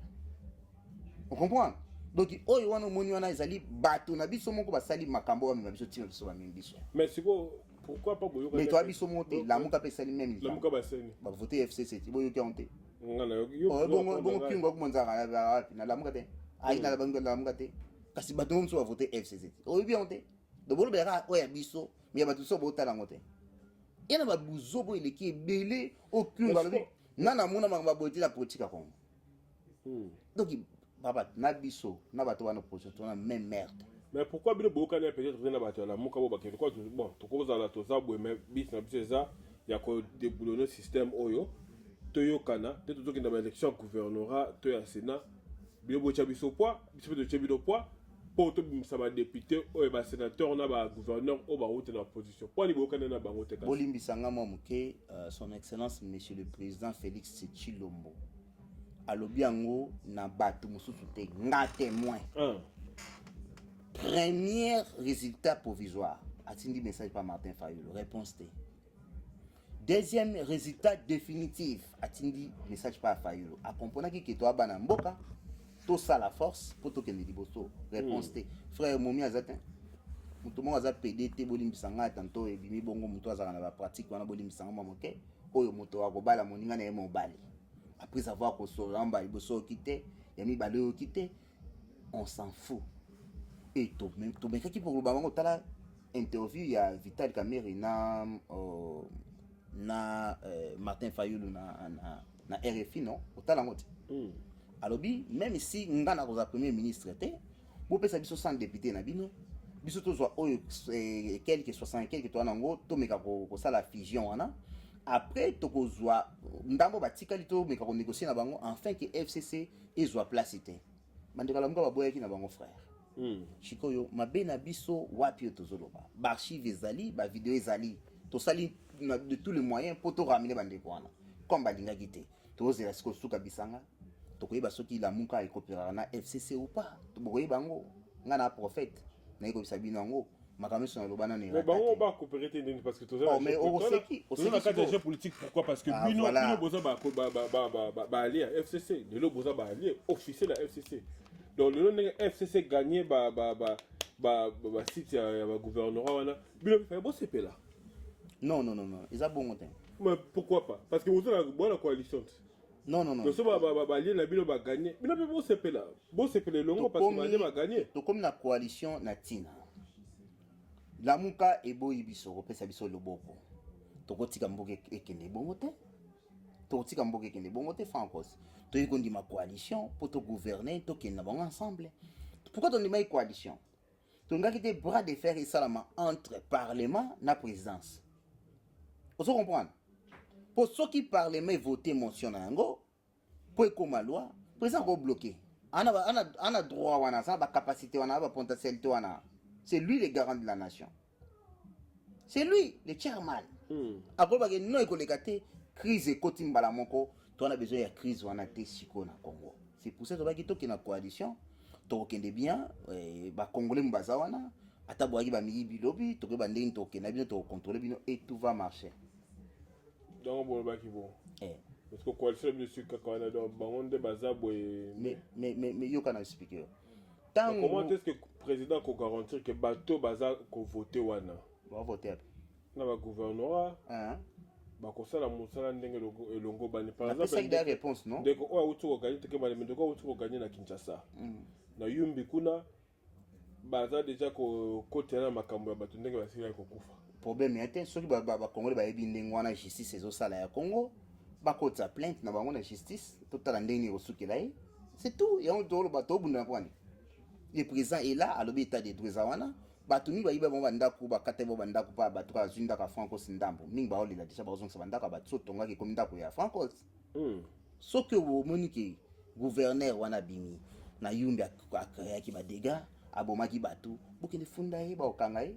On comprend. Donc oyo wana moni wana ezali bato na biso moko basali makambo wa biso tima biso ba biso. Mais c'est quoi pourquoi pas boyoka? Mais toi biso monte la muka pesa même. La muka baseni. Ba voter FCC ti boyoka onte. Ngana yo. Bon kingo ko monzaka na la muka te. Ai na la bango la muka te. Kasi bato mso ba voter FCC. Oyo bi onte. Do bolo bera oya biso mais bato so botala ngote. Yana ba buzo bo eleki ebele aucun balobi. Nana mona manga boyeti la politique à Congo. Donc papa na biso na bato wana position na même merde. Mais pourquoi bino bokana peut-être na bato la muka bo bakende quoi bon to ko za la to za bo mais bis na biso za ya ko déboulonner système oyo to yokana te to kinda ba élection gouvernorat to ya sénat bino bo cha biso poids biso to cha biso poids pour to bimisa ba député oyo ba sénateur na ba gouverneur o ba route na position pour ni bokana na bango te ka bolimbisanga momuke son excellence monsieur le président Félix Tshilombo alobi yango na bato mosusu te nga témoin. Premier résultat provisoire atindi message par Martin Fayulu réponse T. Deuxième résultat définitif atindi message par Fayulu akomponaki ke to abana mboka to ça la force pour to kende liboso réponse T. Frère Momi azatin mutu mo aza PDT bolimbisanga tanto ebimi bongo mutu azaka na ba pratique wana bolimbisanga mamoke oyo mutu akobala moninga na ye mobali. Après avoir qu'on se ramba il bosso quitté yami balé quitté on s'en fout et tout même qui pour le bango tala interview ya Vital Kamerhe na Martin Fayulu na RFI non otala ngote alobi même si ngana ko za premier ministre té bo pesa biso 100 députés na bino biso to zo oyo quelques 60 quelques to nango to meka ko sala fusion wana. Après tokozwa ndambo batikali to meka ko négocier na bango enfin que FCC ezwa place te bandeka la muka baboyaki na bango frère chikoyo mabe na biso wapi tozoloba ba archive ezali ba vidéo ezali to sali de tous les moyens pour to ramener bandeko wana comme balingaki te tozela siko suka bisanga to koyeba soki la muka ekopera na FCC ou pas to boye bango ngana prophète na eko bisabino ngo makambo sur le banane. Mais bon on va coopérer parce que tout ça. Mais on sait qui la carte politique pourquoi parce que bino boza ba allié FCC de lo boza ba allié officiel la FCC. Donc le FCC gagné ba site ya ba gouvernorat wana bino fait bon CP là. Non ils a bon monté. Mais pourquoi pas parce que vous avez la bonne coalition. Non. Donc ça ba allié na bino ba gagner. Bino peut bon CP là. Bon CP le longo parce que ba allié ba gagner. Donc comme la coalition natina la muka eboyi biso kopesa biso loboko tokotika mboke ekende bongo te tokotika mboke ekende bongo te francos toyiko ndima coalition pour to gouverner to kenda bango ensemble. Pourquoi to ndima coalition to ngaki te bras de fer et salama entre parlement na présidence. Vous comprenez pour ceux qui parlement voter motion nango pour comme loi président ko bloquer ana droit wana ça ba capacité wana ba potentialité wana. C'est lui le garant de la nation. C'est lui le chairman. Après parce que non écolégate crise et kotimbala moko, tu as besoin de crise wana te siko na Congo. C'est pour ça que tu as une coalition, tu as bien ba congolais mbaza wana, ata boaki ba mi bilobi, tu ba ndenge to kena bien to contrôler bien et tout va marcher. Donc bon ba ki bon. Parce que coalition bien sûr quand on a dans bangonde baza boy mais yo kana expliquer. Comment est-ce que le président peut garantir que bateau baza ko voter wana? Va voter. Na ba gouvernorat. bakosala mosala ndenge elongo bani par exemple exemple des réponses non ndeko oyo auti kokanye teke bale ndeko oyo auti kokanye na Kinshasa na yumbi kuna baza deja kokotela na makambo ya bato ndenge basili kokufa problème ya te soki bakongole bayebi ndenge wana justice ezosala ya Congo bakota plainte na bango na justice totala ndenge ekosukela ye c'est tout yango toloba tobunda kwani le président est là alobi état de droit wana bato mingi bayiba bango bandako bakata bo bandako pa bato bazwi ndako ya Francos ndambo mingi baolela deja bazongisa bandako ya bato so tongaki ekomi ndako ya Francos soki omoni ke gouverneur wana bimi na yumbi akreaki badega abomaki bato bokende funda ye baokanga ye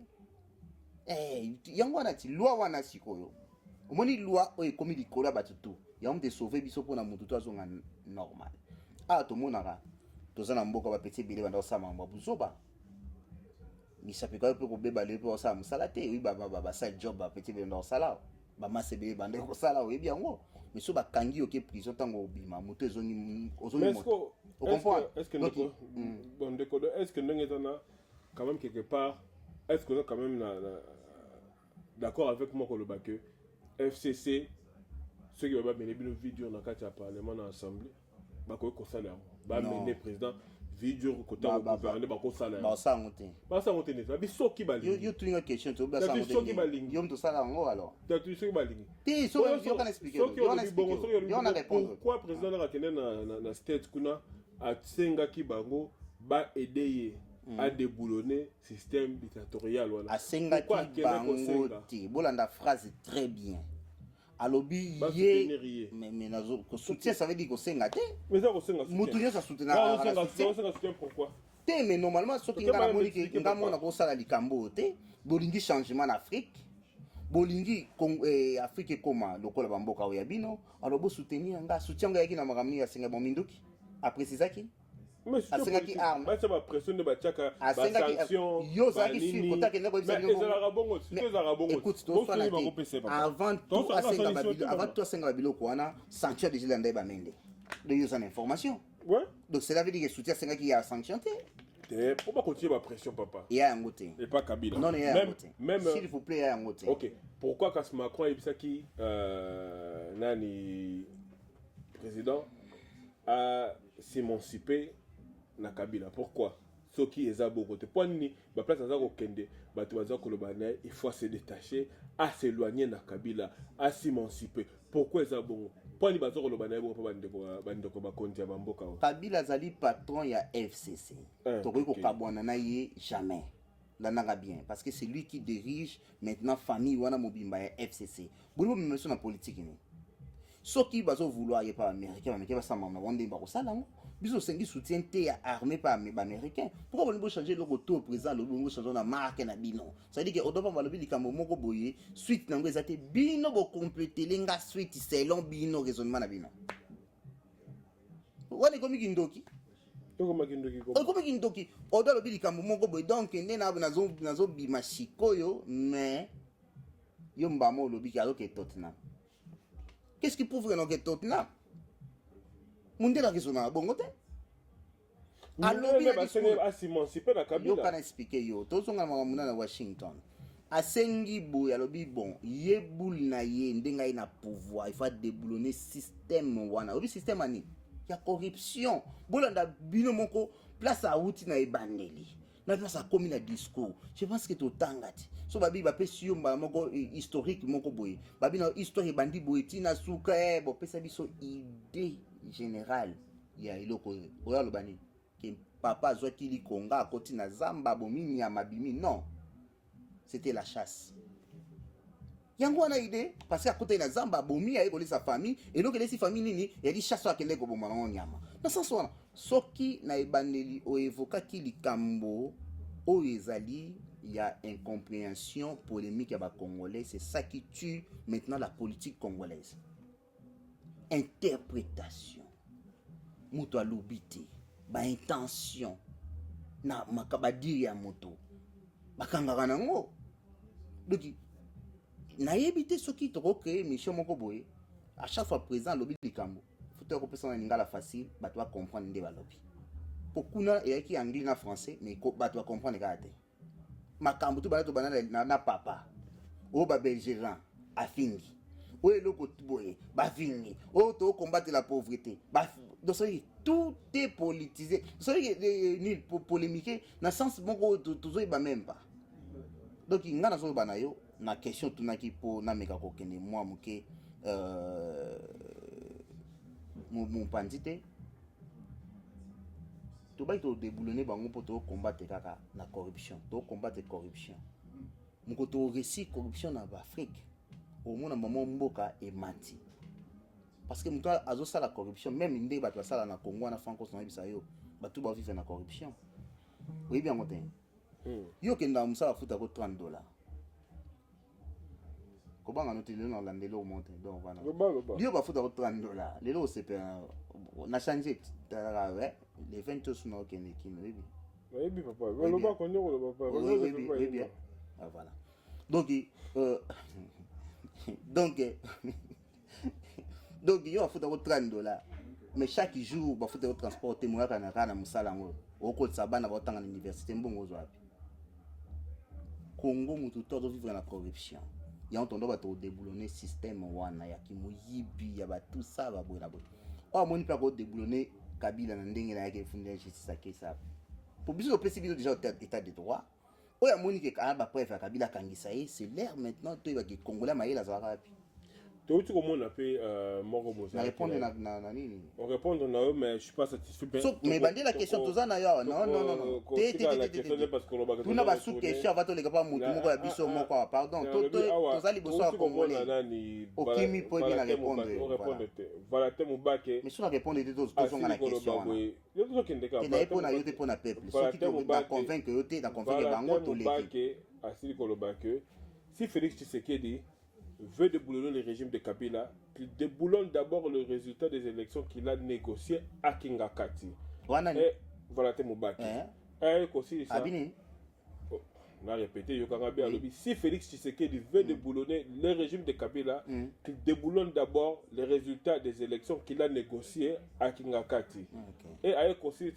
yango wana ti loi wana sikoyo omoni loi oyo ekomi likolo ya bato tu yango te sauve biso mpona motu to azonga normal awa tomonaka toza na mboka bapeti ebele banda kosala makambo ya buzoba misapeka mpe kobeba leo mpe basala mosala te oyi basala job bapeti ebele banda kosala bamasa ebele banda kosala oyebi yango mais so bakangi yo ke prison ntango obima moto ezongi moto est-ce que ndenge ezana quand même quelque part est-ce que quand même d'accord avec moi koloba que FCC ceux qui va mener une vidéo dans le parlement dans l'assemblée bakoy kosala ba mener président vidéo côté gouvernement bakosala ba sangote ne ba bisoki balingi yo tuninga question to ba sangote yo mto sala ngo alors tu soki balingi te so yo kana expliquer yo na répondre pourquoi président na kende na state kuna atsengaki bango ba aider à déboulonner système dictatorial wala asengaki bango te bolanda phrase très bien alobi ye mais nazo soutien ça veut dire que senga te mais ça ko senga mutu nyo sa soutenir soutien pourquoi te mais normalement soki ngana moni ke ngamona ko sala likambo te bolingi changement en Afrique bolingi Afrique koma lokola bamboka oya bino alobo soutenir nga soutien nga yaki na makamni ya senga bominduki après sizaki asengaki arme basa ba pression de bachaka ba sanction yo zaki sur kota ke ndeko bisa bino écoute avant tout asenga biloko wana sanction déjà landai ba mende de yo ça information ouais donc cela veut dire que soutien asengaki ya sanction te pourquoi continuer ma pression papa et ya yango te et pas Kabila non même s'il vous plaît ya yango te OK pourquoi quand Macron ebisaki nani président a s'émanciper na Kabila pourquoi soki eza boko te poni ba place za ko kende bato baza ko lobana il faut se détacher à s'éloigner na Kabila à s'émanciper pourquoi eza bongo poni baza ko lobana bo pa bandeko ba konti ya bamboka Kabila zali patron ya FCC to ko kabwana na ye jamais là n'a bien parce que c'est lui qui dirige maintenant famille wana mobimba ya FCC bolo memeso na politique ni soki bazo vouloir ye pa américain ba sama na wande ba ko sala ngo biso sengi soutien te ya armée par américain pourquoi on veut changer le retour président le bongo changer na marque na bino ça veut dire que odopa balobi likambo moko boye suite nango ezate bino bo compléter lenga suite selon bino raisonnement na bino wani komi kindoki komi kindoki odo lobi likambo moko boye donc nde nazo bima sikoyo mais yo mbamo lobi ki aloke Tottenham qu'est-ce qui prouve que Tottenham munde la raison na bongo te alobi s'émanciper na Kabila yo kana expliquer yo tozonga makamuna na Washington asengi boye alobi bon ye boule na ye ndenga na pouvoir il faut déboulonner système wana obi système ani ya corruption bolanda bino moko place a outi na ebandeli na place a komi na discours je pense que totanga ti so babi ba pesi yo mbala moko historique moko boye babi na histoire ebandi boye tina suka bo pesa biso idée générale ya iloko oya lobani ke papa zwaki likonga akoti na zamba bomimi ya mabimi non c'était la chasse yango wana idée parce que akota na zamba bomi ya ekolisa famille et donc elesi famille nini ya di chasse akende ko bomana ngo nyama na sens wana soki na ebandeli o evokaki likambo o ezali ya incompréhension polémique ya ba congolais c'est ça qui tue maintenant la politique congolaise interprétation moto alobi te ba intention na makabadiri ya moto bakangaka nango donc nayebi te soki toko créer mission moko boye à chaque fois président alobi likambo faut ko pesa na lingala facile bato va comprendre nde balobi pokuna eyaki anglais na français mais bato va comprendre ka te makambo to bana to bana na papa o ba belgérien afingi oyo eloko boye bavingi oyo tocombattre la pauvreté donc tout est politisé ni polémique na sens moko tozoyeba même pas donc nga nazoyeba na yo na question tunaki mpo nameka kokende mwa moke mopanzi te tobai todeboulone bango mpo tocombattre kaka na corruption tocombattre corruption moko toréussi corruption na baafrike omona mama mboka emati parce que moto azosala corruption même nde bato basala na Congo wana francos na yebisa yo bato bavivre na corruption oyebi yango te yo okenda mosala futa ko $30 kobanga no te lelo na olandelo omonte donc wana yo bafuta ko $30 lelo osepela na changer les 20 sous na okende kino oyebi oyebi papa baloba konyo koloba papa oyebi voilà donc yo bafuta ko $30 mais chaque jour bafuta ko transporter moyaka na kana musala ngo okolisa bana baotanga na université mbongo ozwa api Congo mutu todo vivre na corruption ya ntondo bato déboulonner système wana ya kimoyibi ya batu ça ba bola bola o moni pa ko déboulonner Kabila na ndenge na yake funda justice akesa pour biso pesi biso déjà état de droit o ya moni ke ka ba preuve Kabila kangisa ye c'est l'air maintenant to ba ki congolais maïla za rapi tu comment on appelle moko boza répondre na nini on répondre na eux mais je suis pas satisfait mais bandé la question tozana yo non parce que on tuna ba sous question va to le pas mutu moko ya biso moko pardon tozali boso ya congolais okimi po bien répondre voilà te mubake mais sur répondre de tozonga na question yo to kende ka na epona yo te pona peuple so qui te convaincre yo te na convaincre bango to le asili kolobake si Félix Tshisekedi veut déboulonner le régime de Kabila, qu'il déboulonne d'abord le résultat des élections qu'il a négocié à Kingakati. Et voilà, c'est Moubaki. Et aussi, ça. On a répété, si Félix Tshisekedi veut déboulonner le régime de Kabila, qu'il déboulonne d'abord les résultats des élections qu'il a négociées à Kingakati. Et avec aussi,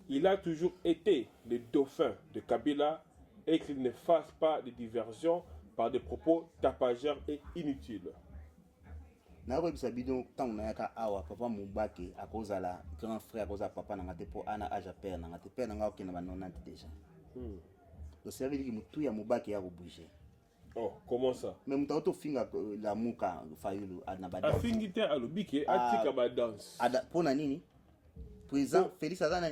il a toujours été le dauphin de Kabila et qu'il ne fasse pas de diversion par des propos tapageurs et inutiles. Na ko bisa bidon tant na yaka awa papa Moubaki akozala grand frère akoza papa na ngate po ana âge père na ngate père na nga okena ba 90 déjà. Donc ça veut dire que mutu ya Moubaki ya ko bouger. Oh, comment ça? Mais mutu auto finga la muka fayulu na ba danse. Afingite alobike atika ba danse. Ada pona nini? Président Félix Azana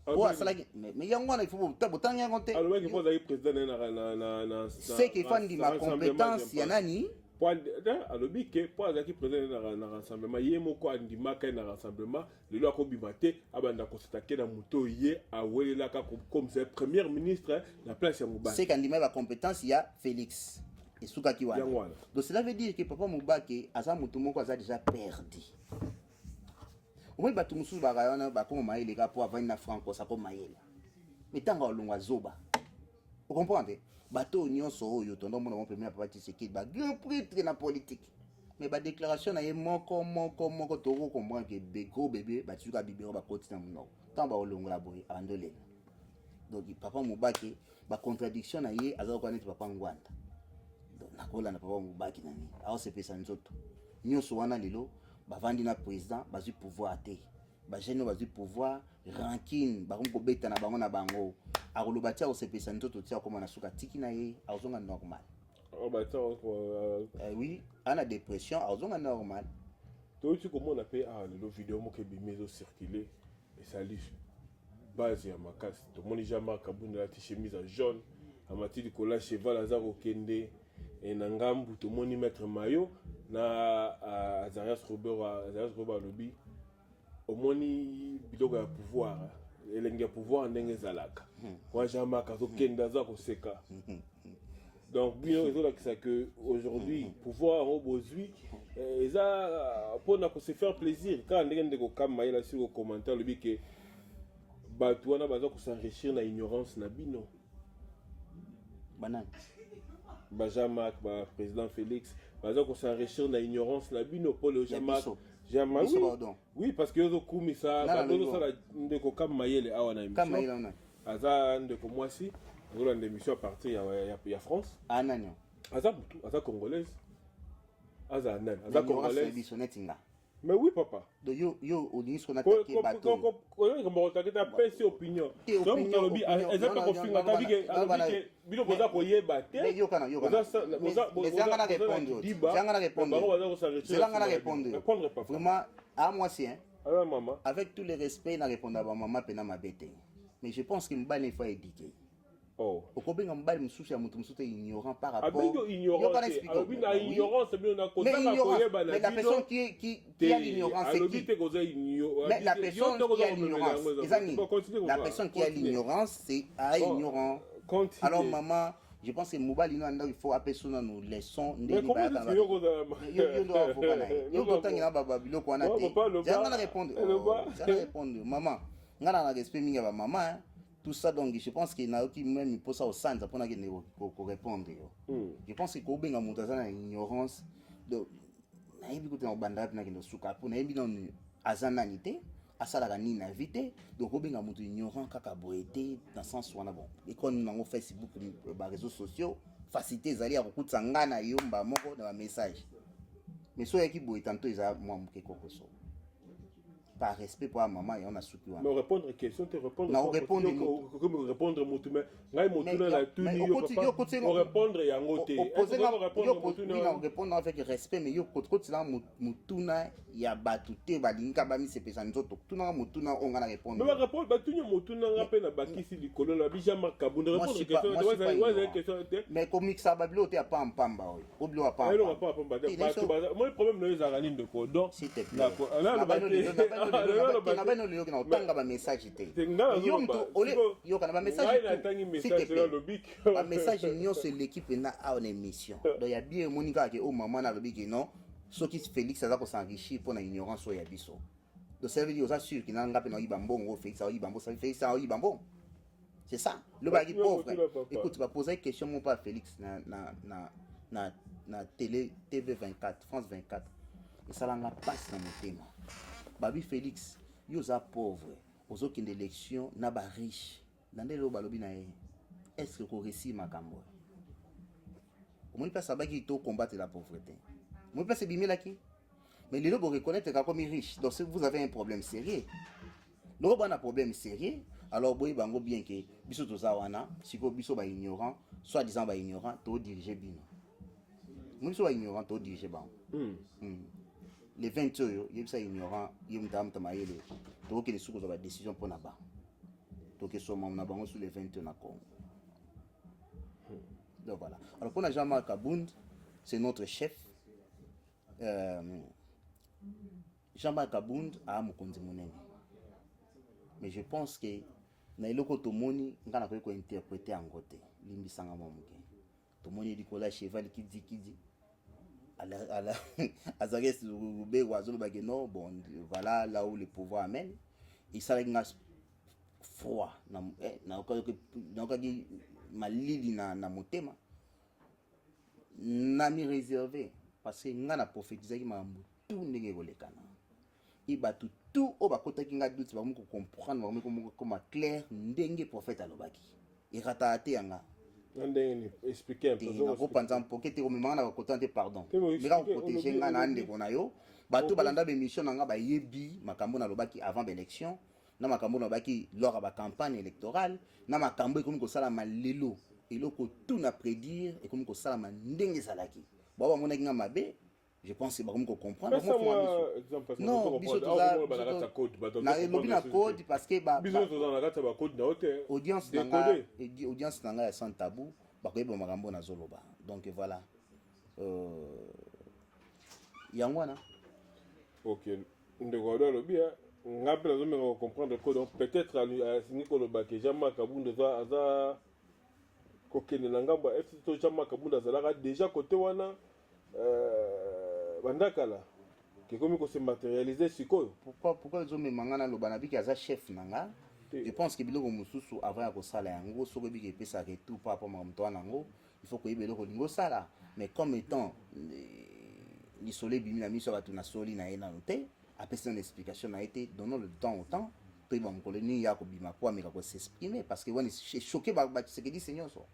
oh asalaki mais yango wana il faut botangi yango te alors qu'il faut aller président na c'est qu'il faut ma compétence ya nani alobi ke po azaki président na rassemblement ye moko andimaka na rassemblement lelo akobima te abanda kositake na moto ye awelelaka comme c'est premier ministre na place ya Moubaki c'est qu'andima ba compétence ya Félix esukaki wana donc cela veut dire que papa Moubaki aza moto moko aza déjà perdu. Moi bato mususu bakayona bakoma mayele ka po avani na franco ça comme mayele mais tanga olongwa zoba vous comprenez bato nyonso oyo tondo mona mon premier papa Tshisekedi ba grand prêtre na politique mais ba déclaration na ye moko to comprendre que bego bébé ba tsuka bibero ba koti na mnoko tamba olongwa boy andole donc papa Moubaki ba contradiction na ye azako kaneti papa Ngwanda donc nakola na papa Moubaki nani aho se pesa nzoto nyonso wana lelo bavandi na président bazui pouvoir te bajene bazui pouvoir rancune bakongo beta na bango na bango akoloba tia osepesa nzoto tia koma na suka tiki na ye azonga normal oui ana dépression azonga normal to tu comment on appelle le vidéo mo ke bimezo circuler et ça lit base ya makasi to moni jama kabunda la chemise jaune amati de cola cheval azaro kende et nangambu to moni maître mayo na Azarias Robert lobby au moni biloko ya pouvoir elenge pouvoir ndenge zalaka kwa jama kazo kenda za koseka donc bien raison que ça que aujourd'hui pouvoir au bozui eza pour se faire plaisir quand ndenge ndeko kama ila sur le commentaire lobby que batu wana baza ko s'enrichir na ignorance na bino banane Bajamak, président Félix, baza ko s'enrichir na ignorance na bino pour le Jamak. Oui, parce que yozo kumi ça, bazo ça ndeko kam mayele awa na émission. Kam mayele na. Aza ndeko mwasi, ngolo na émission à partir ya France. Ananyo. Aza congolaise. aza nani aza congolais biso netinga mais oui papa do yo olingi siko natake bato ko takita pesi opinion donc talobi ezaka kofinga tabike alobike bino boza koyeba te mais yokana répondre vraiment à moi c'est alors maman avec tous les respects na répondre à maman pena mabete mais je pense que mbali il faut éduquer. Oh. Okobenga mbali msusu ya mutu msusu ignorant par rapport. Abingo ignorant. Ignorance bien na kosa na koyeba na. Mais la personne qui a l'ignorance c'est qui? Mais la personne qui a l'ignorance, la personne qui a l'ignorance c'est ignorant. Alors maman, je pense que mobali no anda il faut appeler nous leçons ndeni ba ka. Yo ndo avocat na. Yo kotangi na baba biloko wana te. Janga na répondre. Maman, ngana na respect mingi ba maman. Tout ça donc je pense qu'il n'a aucun même pour ça au centre pour répondre. Je pense que Kobe nga montaza na ignorance donc na yebi kote na banda na kendo suka pour na yebi non azananité asala ni na vite donc Kobe nga montu ignorant kaka boete dans sens wana bon et quand nous Facebook ba réseaux sociaux facilité zali ya kokutsa ngana yomba moko na message mais so yaki boete tanto eza moi mke kokoso par respect pour maman et on a soutenu. Mais répondre aux questions, te répondre. Non, répondre. Comme répondre motu mais ngai motu na la tout ni yo répondre ya ngote. Répondre avec respect mais yo côté là mutuna ya batute balinga ba mi sepesa nzoto. Tuna mutuna onga na répondre. Mais répondre batunya mutuna ngape na bakisi likolo la bijama kabunda répondre question. Mais comme ça babilo te pa mpamba oyo. Obilo pa mpamba. Non pas mpamba. Moi le problème no ezaka nini de cordon. S'il te plaît. Na bano leo na otanga ba message te yo mto ole yo kana ba message ba message nyonso l'équipe na a une émission donc ya bien monika ke o maman na lobiki non soki Félix aza ko s'enrichir pour na ignorance o ya biso donc ça veut dire ça sûr qu'il na ngape na ibambongo Félix a ibambo ça Félix a ibambo c'est ça le bagi pauvre écoute tu vas poser une question mon pas Félix na télé TV 24 France 24 et ça langa passe na motema Babi Félix, yo za pauvre, aux autres élections, na ba riche. Dans le balobi na est-ce que ko réussit makambo? Comment pas ça ba qui to combattre la pauvreté? Moi pas c'est bimela qui. Mais les lobo reconnaître comme riche. Donc si vous avez un problème sérieux. Le robo a un problème sérieux, alors boy bango bien que biso to za wana, siko biso ba ignorant, soit disant ba ignorant, to diriger bino. Moi biso ba ignorant to diriger bango. Les 20 heures, il y a ignorant, il y a un maïle, donc il y a des décisions pour naba. Donc ils sont membres sur les 20 heures na Congo. Donc voilà. Alors pour Jean-Marc Kabound, c'est notre chef. Jean-Marc Kabound a mukonzi monene. Mais je pense que na iloko tomoni ngana ko interpréter en côté. Limbisanga momuke. Tomoni likola cheval qui dit Azares Roubé Oiseau Bageno, bon, voilà là où le pouvoir amène. Et ça, il y a froid. Malili na motema. Nami réservé. Parce que nous avons prophétisé que tout n'est pas le cas. Il va tout au bas côté qui a doute, va comprendre, va comme clair, n'dengue prophète à l'obaki. Il rataté anga. Expliquer un peu. Na ko panza mpoke te ko mema na ko tante pardon. Mira ko protéger nga na ande kona yo. Bato balanda be mission nga ba yebi makambo na lobaki avant l'élection, na makambo na baki lors ba campagne électorale, na makambo comme ko sala malelo, eloko tout na prédire et comme ko sala ndenge salaki. Ba mona nga mabe, je pense que ba comme ko comprendre. Non, biso to za na lobi na code parce que ba biso to za na kata ba code na hotel. Audience na nga ya sans tabou, ba ko yeba makambo na zoloba. Donc voilà. Yangwana. OK. Ndeko do lobi ngape na zomenga ko comprendre code donc peut-être à Nicolas Baké Jean-Marc Kabound za ko kene na ngamba FC to Jean-Marc Kabound za déjà côté wana bandakala qui comme ko se matérialiser sikoyo pourquoi zo me mangana lo banabi ki aza chef nanga je pense que biloko mususu avant ya ko sala yango soko bi ke pesa ke tout par rapport à mto nango il faut que yebelo ko lingo sala mais comme étant ni solé bimi na miso batuna soli na ena noté après une explication a été donnant le temps au temps to ba mkoloni ya ko bima kwa meka ko s'exprimer parce que wani choqué ba ce que dit seigneur so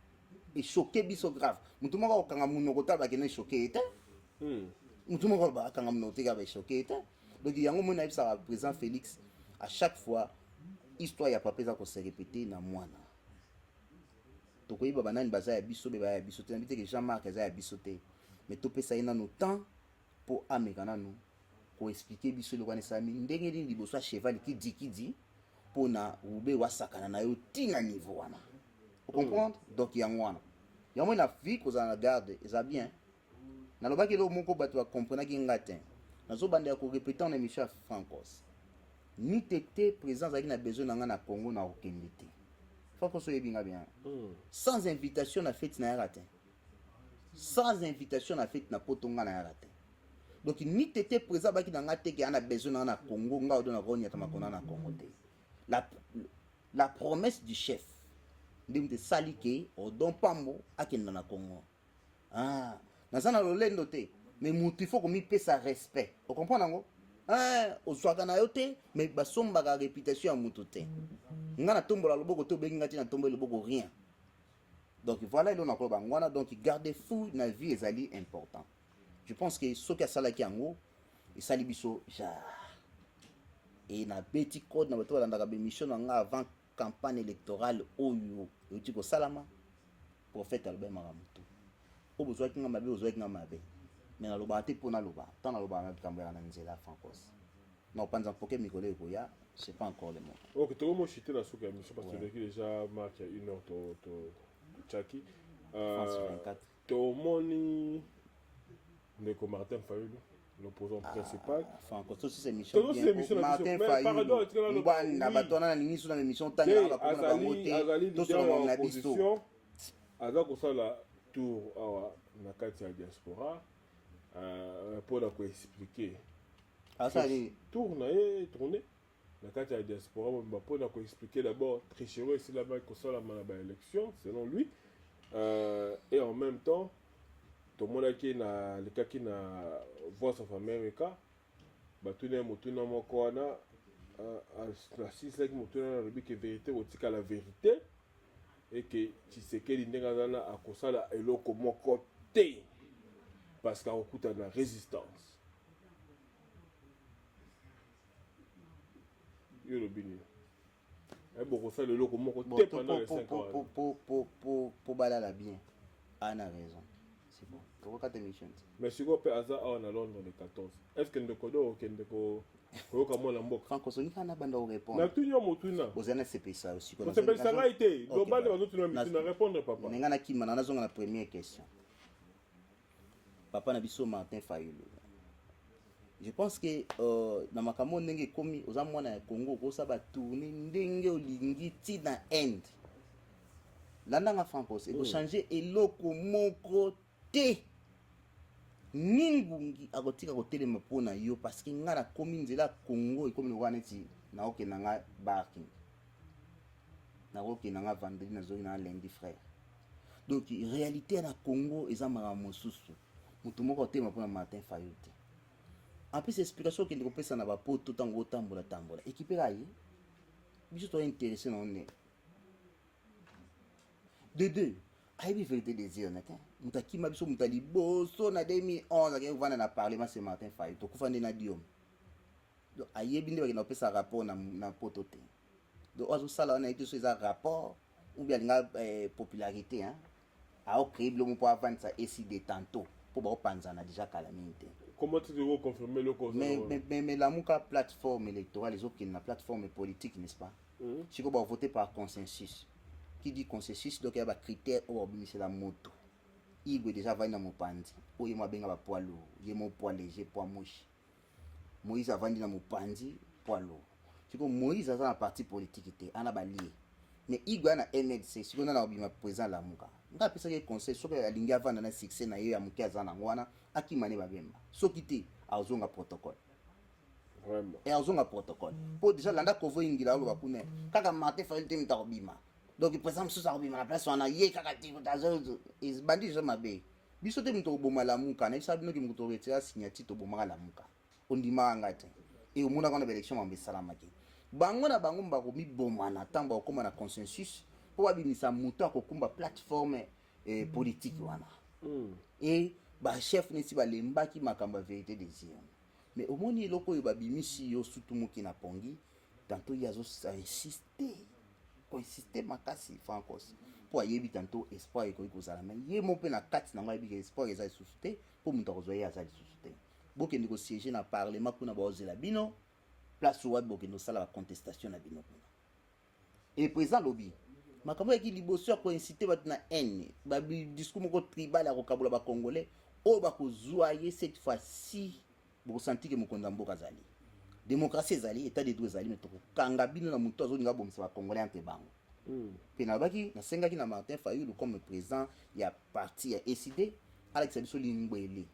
et choqué biso grave mutu moko kanga munoko ta ba ke ne choqué était mutu moko ba kanga mnote ka ba choqué te donc yango mona ibsa président Félix à chaque fois histoire ya papa za ko se répéter na mwana to ko iba banani baza ya biso be ba ya biso te na bité que Jean-Marc za ya biso te mais to pesa ina no temps pour amekana nous ko expliquer biso le wana sami ndenge ni liboso cheval qui dit pour na ube wasakana na yo tinga niveau wana vous comprendre donc yango wana yango na vie ko za na garde ça bien na lobaki lo moko bato ba comprendre ki ngatin nazo bande ya ko répéter na émission Francos ni tété présence avec na besoin na na Congo na okende te faut que soyez bien sans invitation na fête na raté sans invitation na fête na potonga na raté donc ni tété présent baki na ngate ki ana besoin na Congo nga odona ronya ta makona na Congo te la promesse du chef ndimte salike odon pambo akenda na Congo ah nazana lolendo te mais mutu faut komi pesa respect o comprendre ngo ozwaka na yo te mais basombaka réputation ya mutu te nga na tombola loboko to bengi ngati na tombola loboko rien donc voilà il on a quoi ngwana donc garder fou na vie ezali important je pense que ce que salaki yango esali biso ja et na beti code na bato balandaka bémission na nga avant campagne électorale oyo yoti ko salama prophète Albert Maramutu o besoin kinga mabe besoin kinga mabe mais na loba te pona loba tant na loba na kambela na nzela Francos non panza poké mikolo ko ya c'est pas encore le moment. OK, to mo chité la souka mission parce que déjà marque 1 heure to Chaki to moni Neko Martin Fayulu l'opposant principal. Franco, tout c'est émission bien. Martin Fayulu. Na batona na émission na émission tanga ba ko na monter. Tout sur mon abisto. Aza ko sala tour awa na kati ya diaspora pour la ko expliquer. Asali tour na tourner na kati ya diaspora ba pour la ko expliquer d'abord tricherie si la ba ko sala ma élection selon lui et en même temps tout le monde qui na le cas qui na Voice of America batuna mutuna moko wana la six like mutuna na que vérité otika la vérité et que Tshisekedi ndenga na akosala eloko moko te parce qu'akokuta na résistance yo le bini et beaucoup ça eloko moko te pendant les 5 ans pour balala bien ana raison. C'est bon. Pour quatre émissions. Mais si vous avez un à Londres le 14, est-ce que vous avez un mboka? Franco Soni kana banda o répondre. Na tunyo motuna. Ozana c'est ça aussi. On s'appelle ça là été. Global de notre nom na répondre papa. Ngana kima na zonga na première question. Papa na biso Martin Fayulu. Je pense que na makamo ndenge komi oza mwana ya Congo ko sa ba tourner ndenge olingi ti na end. Landanga Franco c'est pour changer eloko moko te ningungi akotika kotelema pona yo parce que nga na komi nzela Congo ekomi wana ti na oke na nga barking na oke na nga vendredi na zoki na lundi frère donc réalité na Congo eza mara mosusu mutu moko telema pona Martin Fayulu te en plus explication ke ndiko pesa na ba poto tango tambola équipe la yi biso to intéressé na on de deux aïe vérité des honnêtes mutaki mabiso mutali boso na 2011 akeng vana na parlement c'est Martin Fayulu to kufande na diom donc aïe binde ba na pesa rapport na potote donc ozo sala na été sur ça rapport ou bien nga popularité hein a au créer le pour avant ça et si de tantôt pour ba panza na déjà calamité comment tu dois confirmer le cause mais la muka plateforme électorale les autres qui na plateforme politique n'est-ce pas si ko ba voter par consensus. Qui dit consensus donc il y a des critères où obéir la moto il veut déjà vendre mon pandi ou il m'a bien ba poids lourd il mon poids léger poids moche Moïse a vendu dans mon pandi poids lourd tu vois Moïse a un parti politique était en a balié mais il doit na MLC si on a obéir présent la muka nga pesa que conseil so que alingi vendre na succès na yo ya muki azana ngwana akimane ba bemba so kité azonga protocole vraiment et azonga protocole pour déjà landa kovo ingila lo bakune kaka Martin Fayulu te mitabima. Donc par exemple sous arbi na place on a yé kakati tazo is bandi je mabe biso te mto boma la muka na isabi no ki mto retira signati to boma la muka ondima ngate et au mona kana élection mambe salamaki bango na bango mbako mi boma na tamba okoma na consensus pour abimisa muto akokumba plateforme politique wana et ba chef nesi balembaki makambo ya vérité des yeux mais omoni eloko oyo babimisi yo surtout moki na pongi tantôt yazo insister makasi francos po ayebi tantôt espoir ekoki kozala mais ye mo mpe na kati nango ayebi ke espoir eza lisusu te mpo moto akozwa ye aza lisusu te bokende kosiéger na parlement kuna baozela bino place oyo wapi bokende kosala bacontestation na bino kuna et président lobi makambo yaki liboso ya koincite bato na haine badiscours moko tribal ya kokabola bacongolais oyo bakozwa ye cette fois-ci bokosanti ke mokonzi ya mboka azali démocratie ezali état de droit ezali me tokokanga bino na moto azolinga abomisa bacongolais entre bango mpe nalobaki nasengaki na Martin Fayulu comme président ya parti ya ECD alakisa biso lingwele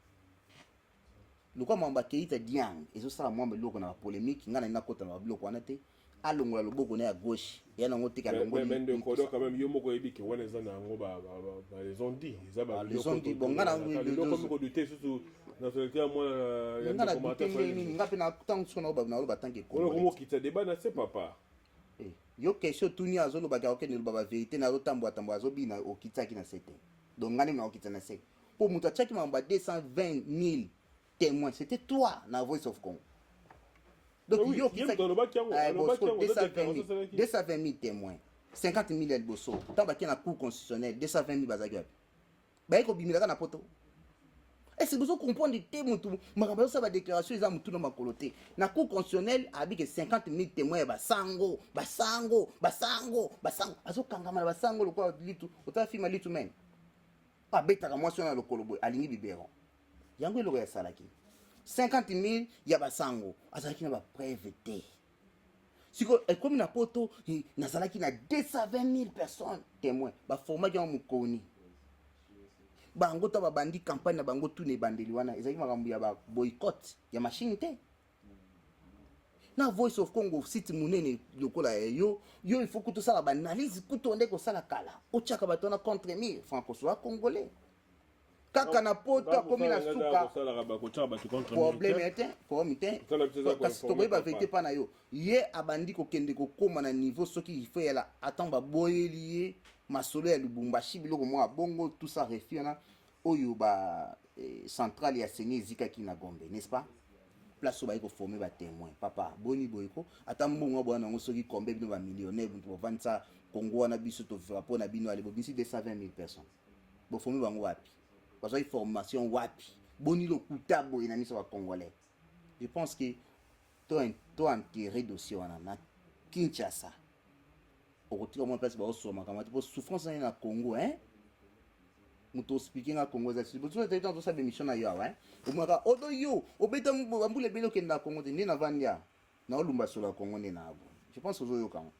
lokwa mwamba Keita Diang ezosala mwamba eloko na bapolémique ngai nali nakota na babiloko wana te alongola loboko na ya gauche ya nango te kalongoli quand même yo moko yebi ke wana eza na yango les ont dit eza ba les ont dit bon ngana loko moko douter surtout nationalité ya mwana ya ngana douter nini ngapi na tango sona ba na loba tanke ko ko mo kita débat na c'est papa yo question tuni azoloba ka okende loba ba vérité na rotambo tambo azobina okitaki na sete donc ngani na okita na sete pour muta chaki mamba 220,000 témoins c'était toi na Voice of Congo. Donc, il y a 220 000 témoins, 50 000 elboso. Tant qu'il y a un cours constitutionnel, 220 000 bazagab. Bah, il y a un poto. Et c'est besoin de comprendre les témoins. Je ça va déclaration, ils ont tout dans ma coloté. Na cours constitutionnel, avec 50 000 témoins, basango. Azo kangama basango, le quoi, litu. Autant film litu men. Ah, bêta, moi, sur le colobo, aligné biberon. Yango le salaki. 50 000 ya basango azalaki na ba preuve te siko comme na poto nazalaki na 220 000 personnes témoins ba format ya mukoni bango ta babandi campagne na bango tout ne bandeli wana ezalaki makambo ya ba boycott ya machine te na Voice of Congo site munene lokola yo il faut que tout ça la analyse kuto ndeko sala kala ochaka batona contre mille franco-soit congolais kaka na poto komi na suka problème était kasi tokoyeba vérité mpa na yo ye abandi kokende kokóma na niveau soki il faut yala atan baboyeli ye masolo ya lubumbashi biloko mwa bongo tout ça refi wana oyo ba centrale ya seni ezikaki na Gombe n'est-ce pas place oyo bayi koforme batémoin papa boni boyeko ata mbongo bwana yango soki kombe bino bamillionnaire butu bovandisa Kongo wana biso tovra mpo na bino ale bobimisi 220 000 personnes boforme bango wapi parce que formation wapi boni lokuta boye na miso ba congolais je pense que to enterré dossier wana na Kinshasa okotika mo place ba osoma kama tipo souffrance na Congo hein muto speaking na Congo za sibo tu tete to sabe mission na yo hein omaka odo yo obeta mbule belo kenda Congo te na vandia na olumba solo Congo ne na abo je pense ozo yo kama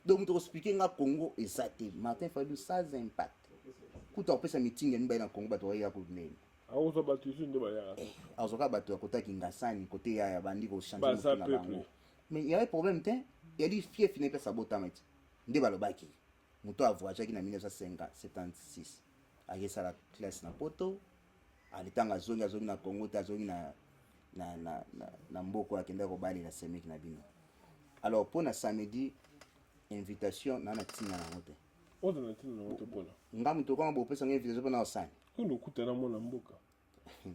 donc muto speaking na Congo ezate Martin Fayulu sans impact kuta opesa meeting ni na Congo bato ya ko nene aozo batusu ndo baya azoka bato kota Kingasani côté ya bandi ko changer na bango mais il y a un problème te il y a dit fief ne pesa botameti nde balobaki muto avoyage ki na 1976 agesa la classe na poto alitanga zongi na Congo ta zongi na mboko akenda ko bali na semeki na bino alors pour na samedi invitation na tina na mote ozo na tina na mote pona ngamu to kwa bo pesa invitation pona osani kuno kutana mona mboka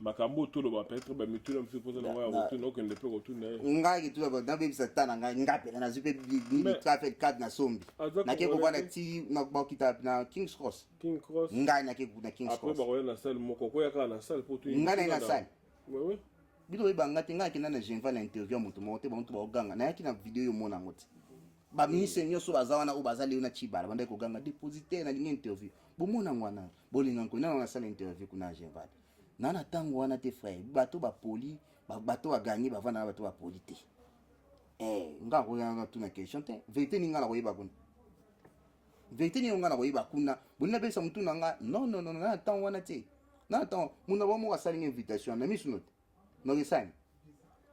makambo to lo ba peut-être ba mitula mfi poza na wa to no kende pe ko to na ngai to ba na be bisa na ngai ngape na zipe ni traffic card na sombi na ke ko bana ti na ba kita na King's Cross ngai na ke na King's Cross après ba ko na salle moko ko ya ka na salle pour to ngai na salle oui bido ba ngati ngai ke na Geneva na interview mutu mo te ba mutu ba oganga na yaki na video yo mona ngoti ba ministre nyoso bazawana o bazali na chibala banda ko ganga dépositaire na linga interview bomona ngwana bolinga ko na sala interview kuna Geneva nana tango wana te frère bato ba poli bato ba gagner ba vana bato ba poli te nga ko yanga tuna question te vérité ninga na ko yeba kuna vérité ninga na ko yeba kuna bonina pesa mutu nanga non na tango wana te na tango muna ba mo ka sala invitation na misu note no gesani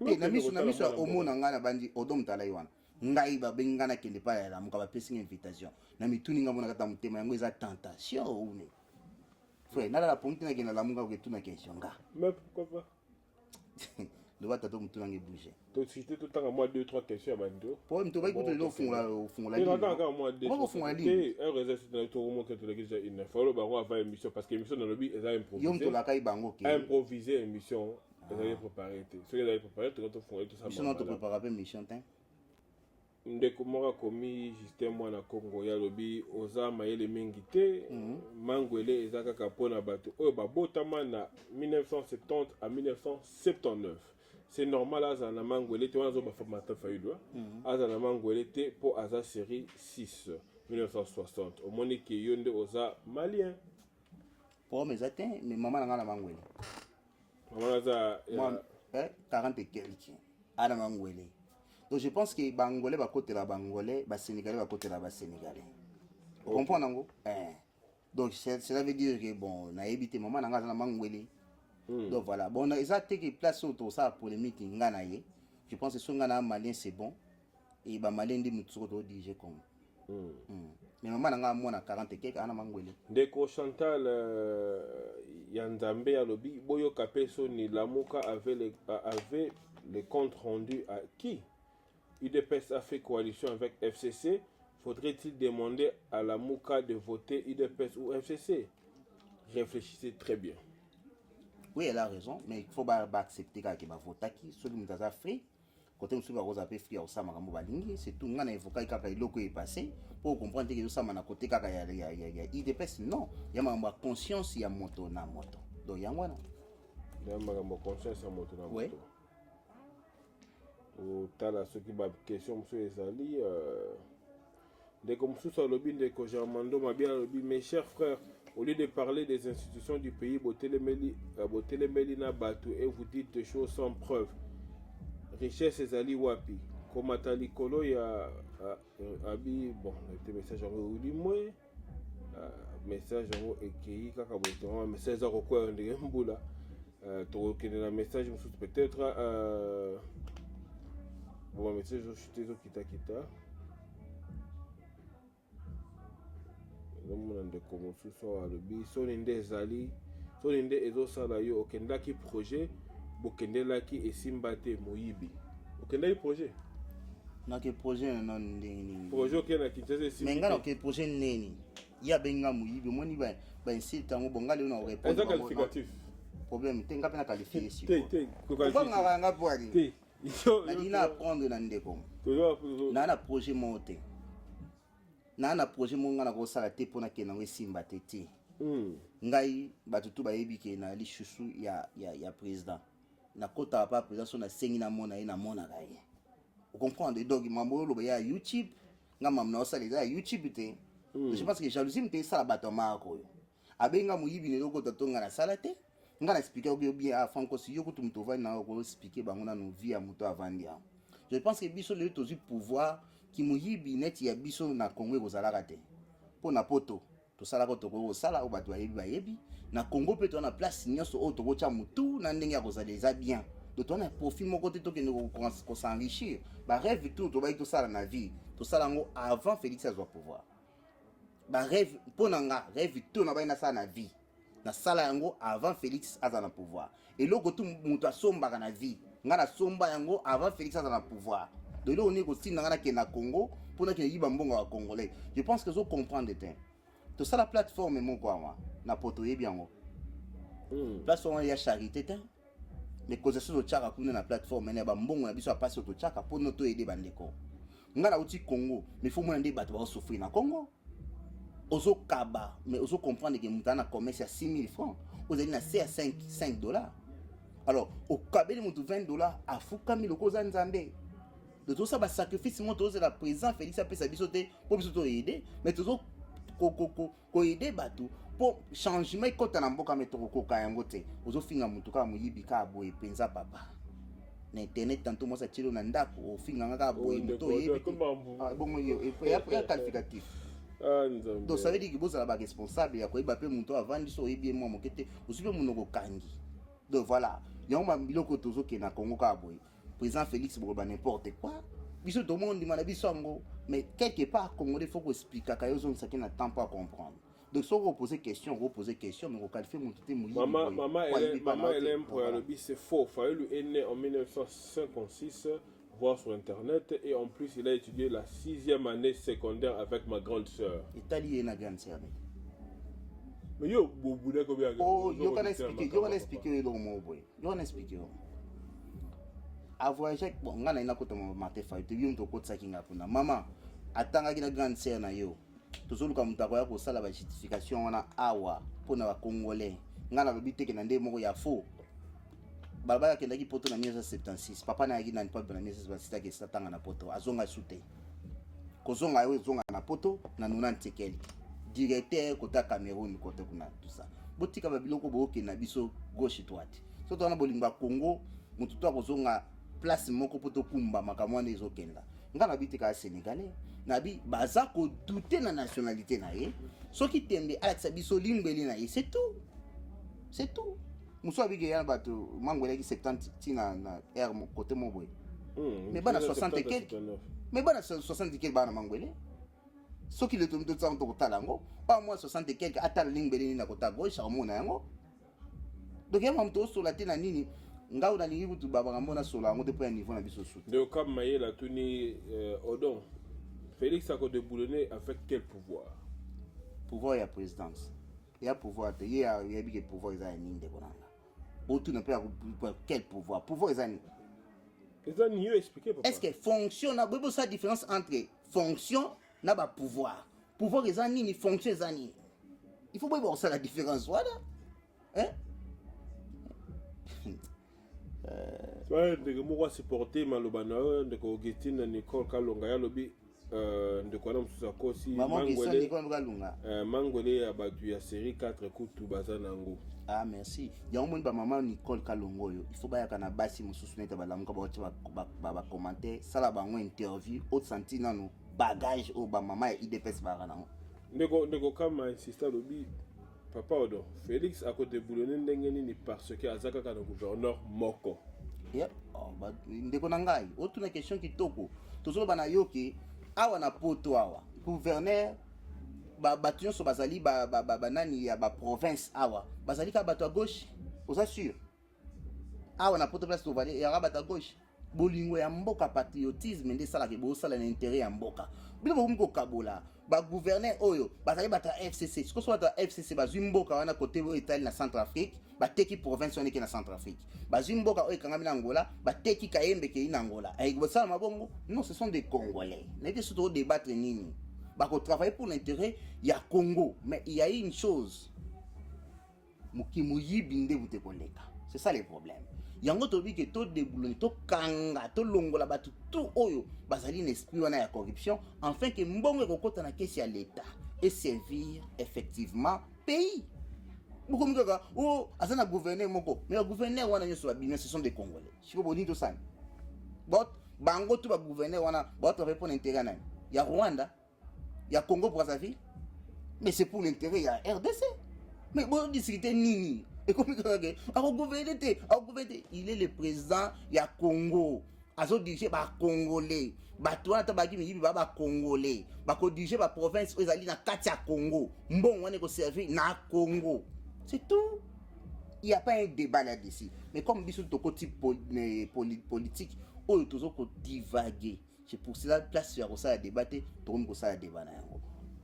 na misu omona nga na bandi odom tala yiwana ngai ba bengana kende pa ya muka ba pesi invitation na mituni nga mona kata mutema yango eza tentation une frère nala la ponte na kena la munga ko tuna question nga mais pourquoi pas le va tato mutu nange bouger to cité tout temps moi 2-3 questions à bando pour mutu ba kuto le fond la ligne encore moi 2 au fond la ligne un réseau c'est tout remonte que déjà une fois le baron avant émission parce que émission dans le but est improvisé yom to la kai bango ke improviser émission vous avez préparé ce que vous avez préparé tout fond tout ça mission notre préparer mission tin ndeko moko komi système mwana Congo ya lobi oza mayele mingi te mangwele eza kaka mpona bato oyo babotama na 1970 à 1979 c'est normal aza na mangwele te wana azobafamata fayudwa aza na mangwele te mpo aza série 6 1960 omoni ke yo nde oza malien po meza te mais mama na nga na mangwele mama aza 40 et quelques ana mangwele. Donc je pense que Bangolais va côté la Bangolais, Sénégalais va côté la Sénégalais. Vous comprenez non? Donc cela veut dire que bon, on a évité maman na ngana mangwele. Donc voilà, bon on a exacté que place autour ça polémique ngana ye. Je pense que son ngana malien c'est bon et ba malien ndi mutsuko dirige comme. Mais maman na ngana mona 40 et quelques ana mangwele. Ndeko Chantal Yanzambe ya lobi boyo kapeso ni Lamuka avait les comptes rendus à qui? UDPS a fait coalition avec FCC. Faudrait-il demander à la Mouka de voter UDPS ou FCC? Réfléchissez très bien. Oui, elle a raison, mais il faut pas accepter qu'elle va voter qui. Celui qui a fait, quand on se va faire free au Sama Balingi, c'est tout. On a évoqué quand il est passé pour comprendre que Sama na côté quand il y a UDPS. Non, il y a ma conscience, il y a moto na moto. Donc il y a moi. Il y a ma conscience, il y a moto na moto. Oui. Tala ce qui m'a question monsieur Ezali dès comme sous sur le bin de Germando m'a bien lobby mes chers frères au lieu de parler des institutions du pays Botelemeli na Batu et vous dites des choses sans preuve richesse Ezali wapi comme Atali Kolo ya abi bon le message en moi message en ekei kaka boto message ko ko ndenge mbula to que le message peut-être bon mais c'est je chuté zo kita nomona ndeko mosusu alobi soni nde ezali soni nde ezosala yo okendaki projet bokendelaki esimba te moyibi okendaki projet nake projet non ndeni projet okenda Kinshasa esimba mais ngana ke projet neni ya benga moyibi moni ba insiste tango bongali na répondre c'est qualificatif problème te ngape na qualifier si te ko nganga nga poari te nadina apprendre na ndeko na projet monté na projet monga na kosala te pona ke na esimba te te ngai batutu bayebi ke na lishusu ya président na kota pa président so na sengi na mona ye na mona gaye vous comprenez donc mambo lo ya YouTube nga mamna osala ya YouTube te je pense que jalousie mte sala bato mako yo abenga muyibi ne loko tatonga na sala te nga na expliquer ko bien a franco si yo kutu mto va na ko expliquer bango na no vie ya muto avandia je pense que biso le tozi pouvoir ki muyibi net ya biso na Congo ko zalaka te pona poto to sala ko to ko sala o bato bayebi na Congo pe to na place nyonso o to ko cha mutu na ndenge ya ko za déjà bien de ton profit mon côté to ke ko s'enrichir ba rêve tout to ba to sala na vie to sala ngo avant Félix azwa pouvoir ba rêve pona nga rêve tout na ba na sala na vie na sala yango avant Félix aza na pouvoir et loko tout mutu asomba na vie nga na somba yango avant Félix aza na pouvoir de là on est aussi na ke na Congo pour na ke yiba mbongo wa congolais je pense que zo comprendre te to sala plateforme mon quoi na poto yebi yango plateforme ya charité te mais cause so tchaka kuna na plateforme na ba mbongo na biso a passer to tchaka pour noto aider bandeko nga na uti Congo mais faut mo ndé bato ba souffrir na Congo ozo kaba mais ozo comprendre que mutana commerce à 6 000 francs vous allez na C à 5 dollars alors au kabeli mutu 20 dollars a fuka mi loko za nzambe de tout ça ba sacrifice mo to la présent Félix a pesa biso te pour biso to aider mais tozo ko aider bato pour changement ikota na mboka metoko ko kayango te ozo finga mutu ka muyibi ka boye penza papa na internet tanto mo sa tshilo na ndako o finga nga boye mutu yebi bongo yo ya qualificatif donc ça veut dire que vous avez responsable ya koyeba pe mutu avandi so yebi mo mokete osupe munoko kangi donc voilà yoma biloko tozo ke na Congo ka boye président Félix Boba n'importe quoi biso tout le monde demande biso ngo mais quelque part Congolais faut expliquer ka yozo ça qui n'a temps pas comprendre Donc si on pose question mais on qualifie mon tout Maman Hélène Poyalobi, c'est faux. Fayoulou est né en 1956, voir sur internet, et en plus il a étudié la 6e année secondaire avec ma grande sœur. Italie est une grande sœur. Mais yo, bobo de combien? Oh, yo can expliquer donc mon boy. Yo can expliquer. A voyager bon ngana ina ko to mate fa to yum to ko tsaki ngapuna. Maman, atanga kina grande sœur na yo. Tozoluka mutako ya ko sala ba justification wana awa pona ba congolais. Ngana lobite ke na nde moko ya faux. Balaba ke ndaki poto na 1976. Papa na yaki na pas na 1976 ke satanga na poto. Azonga sute. Kozonga yo zonga na poto na 90 tekeli. Directeur kota Cameroun côté kuna tout ça botika ba biloko boke na biso gauche droite so to na bolinga Congo mutu to akozonga place moko poto kumba makamwana ezokenda ngana bitika Sénégalais na bi baza ko douter na nationalité na ye soki tembe Alex biso limbeli na ye c'est tout muso abige ya bato mangwele ki 70 tina na air côté mo boy mais bana 60 et quelques mais bana 60 et quelques bana mangwele ce qui le tombe de temps au talango, pas moins 60 et quelques atal limbeli na kota gauche à mon yango. Donc il y a un peu sur la tête nini, ngao na ningi butu baba ngambona sur la ngote pour un niveau na biso sous. De comme maye la tuni Odon, Félix a déboulonné avec quel pouvoir? Pouvoir ya présidence. Il y a pouvoir de il y a bien pouvoir za nini de bonanga. Autour n'a pas quel pouvoir? Pouvoir za nini? Les amis yo expliquer papa. Est-ce que fonction na bobo sa différence entre fonction n'a pas pouvoir. Pouvoir les années, ni fonction les années. Il faut pas voir ça la différence, voilà. Hein? Ouais, de moi supporter malobana de Augustine Nicole Kalonga ya lobi de quoi nam susakosi Mangwele abatu ya série 4 kutu bazanango. Ah merci. Il y a un monde ba maman Nicole Kalongo yo. Il faut ba ya kana basi mususu neta balamuka ba commenter ça la bango interview au senti nanu bagage au ba maman et IDPS barana. Ndeko kama insista lobi papa Odo Félix a côté boulonné ndenge nini parce que azaka kana gouverneur moko. Yep. Oh ba ndeko nangai. Autre une question qui toko. Tozolo bana yoki awa na poto awa. Gouverneur batu nyonso bazali nani ya province awa bazali ka bato à gauche oza sûr awa na poto place tovale ya bato à gauche bolingo ya mboka patriotisme nde sala ke bo sala na intérêt ya mboka bilo bo mko kabola ba gouverneur oyo bazali bato FCC siko so bato FCC bazwi mboka wana côté bo Italie na Centrafrique bateki province wana ke na Centrafrique bazwi mboka oyo kangami na Angola bateki Kayembe ke na Angola ay bo sala mabongo non ce sont des Congolais n'était surtout débattre nini bako travailler pour l'intérêt ya Congo mais il y a une chose mukimuyi binde bute koleka c'est ça le problème yango tobi ke to déboulonner to kanga to longola batu tout oyo bazali n'esprit wana ya corruption afin que mbongo kokota na caisse ya l'état et servir effectivement pays beaucoup mikoka oh azana gouverneur moko mais le gouverneur wana nyoso ba bino ce sont des Congolais chiko bonito sana bot bango to ba gouverneur wana ba travailler pour l'intérêt na ya Rwanda il y a Congo Brazzaville, mais c'est pour l'intérêt, il y a RDC. Mais bon, discuter nini. Et comme il est le président, il y a Congo. Azo dirigé par Congolais. Batouana tabaki mi ba Congolais. Bako dirigé par province ezali na Katia Congo. Mbon wane ko servir na Congo. C'est tout. Il n'y a pas un débat là-dessus. Mais comme bisou to côté politique, on toujours ko divaguer. C'est pour cela place sur ça à débattre, tout le monde ça à débattre.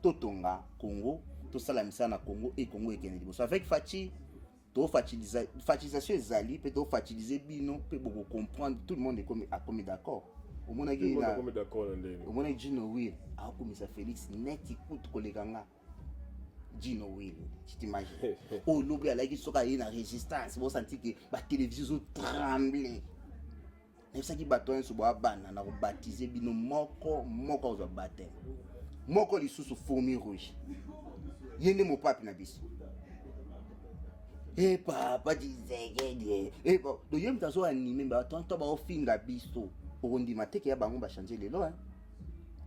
Totonga Congo, tout ça la mission na Congo et Congo et Kennedy. So avec Fachi, to fatisation ezali, peut to fatiliser bino, peut beaucoup comprendre, tout le monde est comme d'accord. Au moins d'accord au moins Gino Will, a comme ça Félix net écoute kolekanga. Gino Will, tu t'imagines. Oh l'oubli à la qui sera une résistance, vous sentez que la télévision tremble. Et ça qui bâtonne sur bois banane, on a baptisé bino moko aux baptême. Moko les sous fourmi rouge. Yende mon pape na biso. Eh papa disait eh bon, donc yem tazo animé ba tonto ba ofinga biso. Ondi mateke ya bango ba changer lelo hein.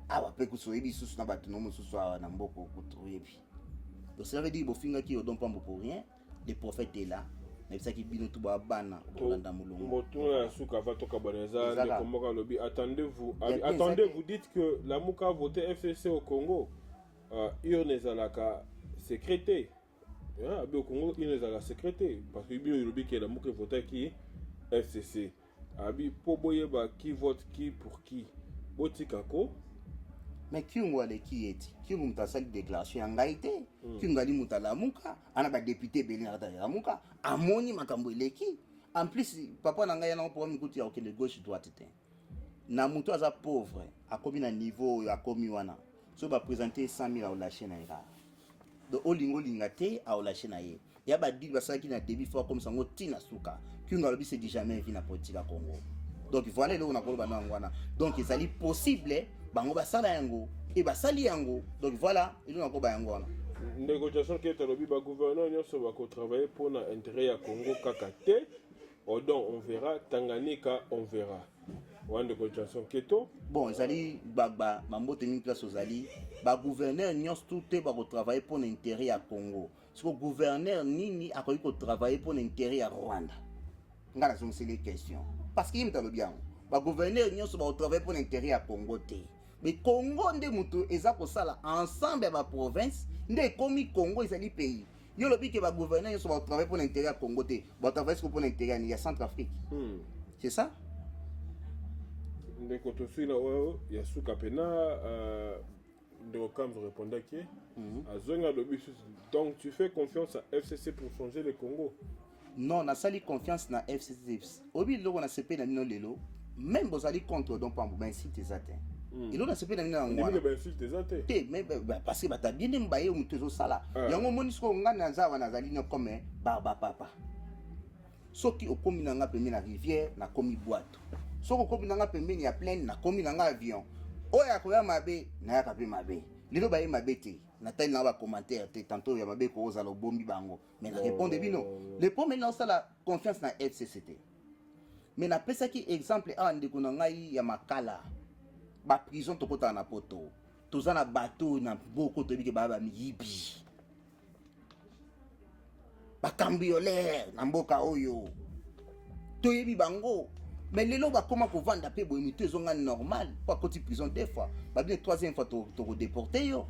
Ah wa pe kuso ebiso na bato no mususu na mboko kutroyebi. Donc ça veut dire bofinga ki odon pambo pour rien. Le prophète est là. Mais ça qui bino tout ba bana olanda mulongo. Motuna suka va toka baneza de komoka lobi attendez vous dites que la Mouka a voté FCC au Congo. Urne zalaka sécrété. Au Congo, il nous a sécrété. Parce que bien, il y a l'amour qui vote qui FCC. Abi, pour boyeba qui vote qui pour qui. Botikako. Mais qui on le qui est qui on t'a sali déclaration en gaité qui on gali mutala muka ana ba député Belinarda ya muka amoni makambo eleki en plus papa na ngai na problème kuti ya okende gauche droite te na muto aza pauvre akomi na niveau ya komi wana so ba présenter 100 000 au lâcher na ira do olingo lingate au lâcher na ye ya ba dit ba saki na débit fort comme sango tina suka qui on alobi c'est dit jamais vu na politique à Congo donc voilà là on a koloba na ngwana donc ezali possible bango basala yango et basali yango donc voilà ils ont encore yango wana négociation qui est lobby ba gouverneur nyonso ba ko travailler pour na intérêt ya Congo kakate odon on verra Tanganyika on verra wan négociation keto bon ezali ba mambo teni place ozali ba gouverneur nyonso tout ba ko travailler pour l'intérêt ya Congo parce que gouverneur nini akoki ko travailler pour l'intérêt ya Rwanda ngala so c'est les questions parce qu'il me talobi yango ba gouverneur nyonso ba ko travailler pour l'intérêt ya Congo te. Mais Congo nde muto eza ko sala ensemble ba province nde komi Congo ezali pays yo lobi ke ba gouverneur so ba travailler pour l'intérêt à Congo te ba travailler pour l'intérêt ya Centrafrique c'est ça nde ko to sila ya suka pena de Okam répondait que azonga lobi donc tu fais confiance à FCC pour changer le Congo non na sali confiance na FCC obi loko na CP na mino lelo même bozali contre donc pambo ben si tes atteint et l'on a se fait dans un mois. Mais parce que bata bien mbaye mutezo sala. Yango monisko ngana za wana zali no comme baba papa. Soki okomi na nga pembeni na rivière na komi boîte. Soko komi na nga pembeni ya plaine na komi na nga avion. Oya koya mabe na ya kape mabe. Lelo baye mabe te. Na tali na ba commentaire te tantôt ya mabe ko za lo bombi bango. Mais na répondre bino. Le point maintenant ça la confiance na FCCT. Mais na pesa ki exemple a ndeko na ngai ya makala. Ba prison tokota na poto toza na bateau na boko tobi ke baba miyibi ba cambrioleur na mboka oyo toyebi bango mais lelo ba koma ko vanda pe boye mito ezonga normal pas koti prison deux fois ba bien troisième fois to déporter yo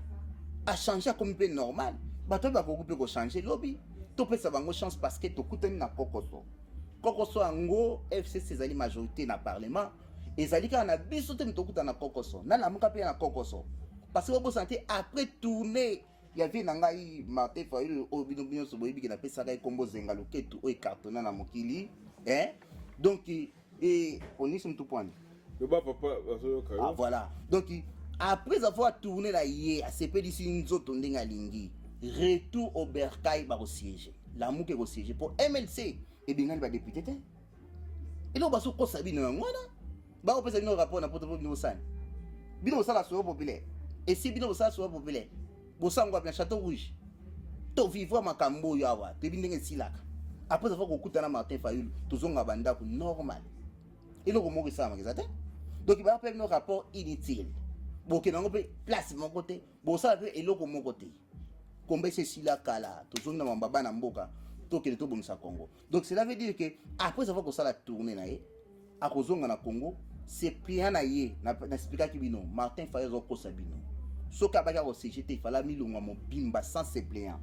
a changer comme peu normal bato ba ko couper ko changer lobby to pesa bango chance parce que to kutani na kokoso ango FCC ezali majorité na parlement ezali ka na biso te mtokuta na kokoso na lamuka pe na kokoso parce que vous sentez après tourner il y avait ngai Martin Fayulu au bino so boyebi ke na pesa ka kombo zenga loketu o cartona na mokili donc on est tout point le bas papa ah voilà donc après avoir tourné la yé a CP d'ici nzoto ndenga lingi retour au bercail ba siéger lamuka ko siéger pour MLC et bingali ba député te et là baso ko sabi na ngwana ba opesa bino rapport na poto bino sani bino sala so populaire et si bino sala so populaire bo sangwa bien château rouge to vivre makambo yo awa te bindenge silaka après avoir kokutana Martin Fayulu tozonga banda ko normal et lo ko ça makeza te donc ba pe bino rapport inutile bo ke nango pe place mon côté bo sala pe eloko mon côté kombe c'est silaka la tozonga mambaba na mboka to ke to bomisa Congo donc cela veut dire que après avoir ko sala tourner na ye a kozonga na Congo c'est pliant na ye na expliquer ki bino Martin Fayulu ko sabino soka baka ko CGT fala milonga mo bimba sans se pliant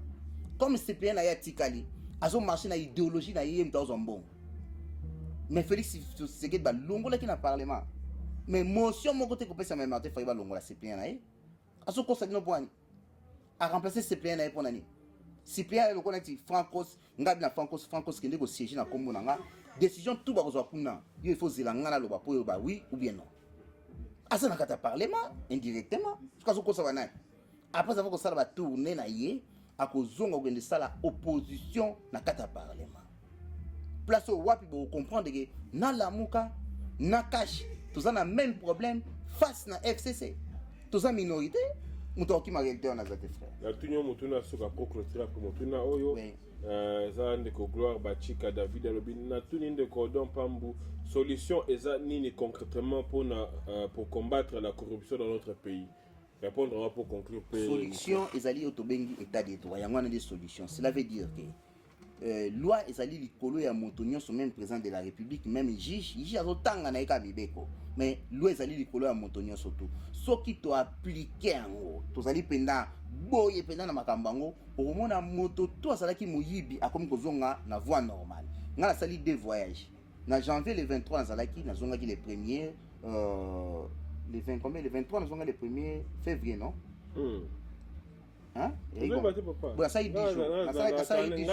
comme se pliant na ya tikali azo marcher na idéologie na ye mtazo mbongo mais Félix Tshisekedi ba longola ki na parlement mais motion mon côté ko pesa mais Martin Fayulu ba longola se pliant na ye azo ko sabino poani a remplacer se pliant na ye ponani Cyprien le connecti Francos ngabi na Francos kende ko siéger na kombo na nga décision tout ba ko kuna il faut zilanga na loba po ba oui ou bien non asa na kata parlement indirectement parce que ça va na après avoir ko sala ba tourner na ye a ko zonga ko ngende sala opposition na kata parlement place au wapi bo comprendre que na lamuka na cash tous en a même problème face na FCC tous en minorité mutoki ma réalité on a zate frère la tunyo mutuna soka proclotre pour mutuna oyo za ndeko gloire bachika David alobi na tuni ndeko don pambu solution eza nini concrètement pour combattre la corruption dans notre pays répondre pour conclure solution ezali otobengi état de droit yango na des solutions cela veut dire que loi ezali likolo ya moto nyonso même président de la république même juge azotanga na eka bibeko mais loi ezali likolo ya moto nyonso tu soki toaplike yango tozali mpenza boye mpenza na makambo yango okomona moto to azalaki moyibi akomi kozonga na voie normale. Nga nasali 2 voyages na janvier le 23 nazalaki nazongaki le premier le 20 combien le 23 nazonga le 1er février non hein nasali 10 jours nasali 10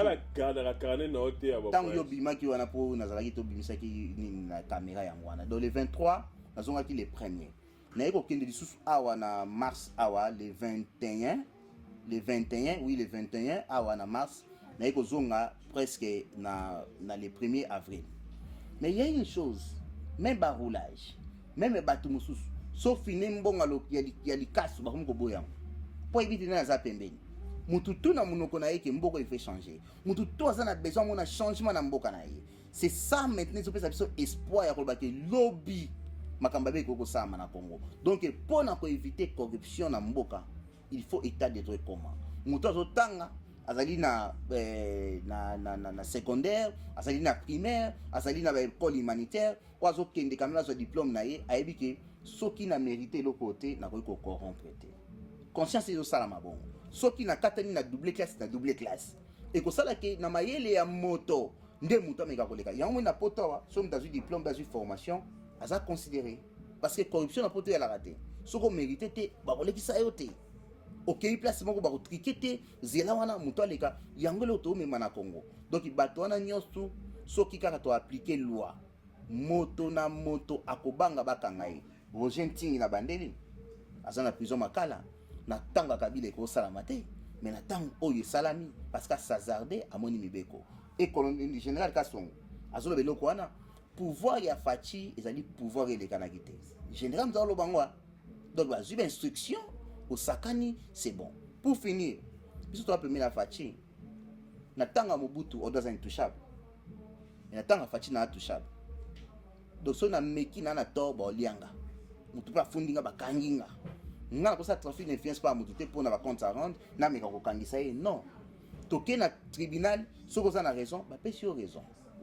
jours ntango yo bimaki wana mpo nazalaki tobimisaki na caméra yango wana donc le 23 nazongaki le premier naye kokende lisusu awa na mars awa le 21 oui le 21 awa na mars naye kozonga presque na le 1er avril. Mais il y a une chose, même baroulage, même bateau mosusu, sauf une mbonga il y a les casses ba ko boyam. Pour éviter na za pembeni. Mutu tout na munoko na yeke mboko il fait changer. Mutu tout ça na besoin mon changement na mboka na ye. C'est ça maintenant so pesa biso espoir ya ko ba ke lobby makamba be ko sama na Congo. Donc pour na ko éviter corruption na mboka, il faut état de droit commun. Mutu azotanga azali na secondaire, azali na primaire, azali na école humanitaire, oazo kende kamela zo diplôme na ye, ayebi ke soki na mérité le côté na ko corrompre te. Conscience yo sala mabongo. Soki na katani na double classe. Et ko sala ke na mayele ya moto nde muto ameka koleka. Yango na poto wa, so mtazu diplôme dans une formation, aza considéré parce que corruption na poto ya la raté. Soko mérité te, ba kolekisa yo te. Ok, place moko ba kotrike te zela wana muto aleka yango le to mema na Congo. Donc bato wana nyonso soki kaka to appliquer loi moto na moto akobanga bakanga ye Roger Ntingi na bandeli azana prison makala na tanga kabile ko salama te mais na tanga oyo salami parce que Sazarde amoni mibeko et colonel général Kasongo azolo beloko wana pouvoir ya Fachi ezali pouvoir ele kanakite général mzalo bangwa donc ba zuba instruction au Sakani, c'est bon. Pour finir, si tu as permis la Fachi, Natanga Mobutu, on doit intouchable. Et Natanga Fachi n'a touchable. Donc, si on a meki na torba lianga, mutu pas fundinga ba kanginga. N'a pas ça trafic d'influence pas mutu te pour na compte à rendre, na meka ko kangisa ye non. Toké na tribunal, si on a raison, ba pesi raison.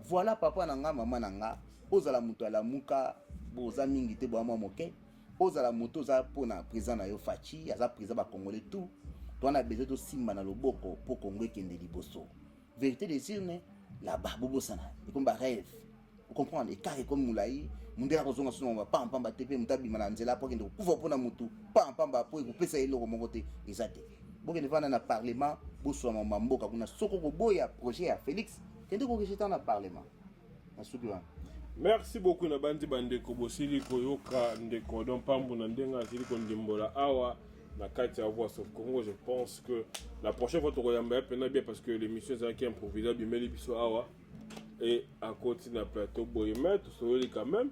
Voilà papa nanga maman nanga, ozala mutu ala muka, boza mingi te bo amo moke. Ozala moto za pona président na yo Fachi aza président ba congolais tout to on a besoin de simba na loboko pour Congo kende liboso vérité des urnes là-bas bobo sana et comme ba rêve vous comprenez et carré comme moulayi mundela ko zonga sino ba pamba tepe mutabi mana nzela pour kende kuva pona mutu pamba pour ko pesa eloko mongote ezate boke ne vana na parlement bo so mamboka kuna soko ko boya projet ya Félix kende ko rejeter na parlement na sukiwa. Merci beaucoup na bandi bandeko bosili koyoka ndeko don pambu na ndenga asili kondimbola awa na kati ya Voix of Congo. Je pense que la prochaine fois to koyamba pena bien parce que l'émission c'est qui improvisable mais biso awa et à côté na plateau boyema to soli quand même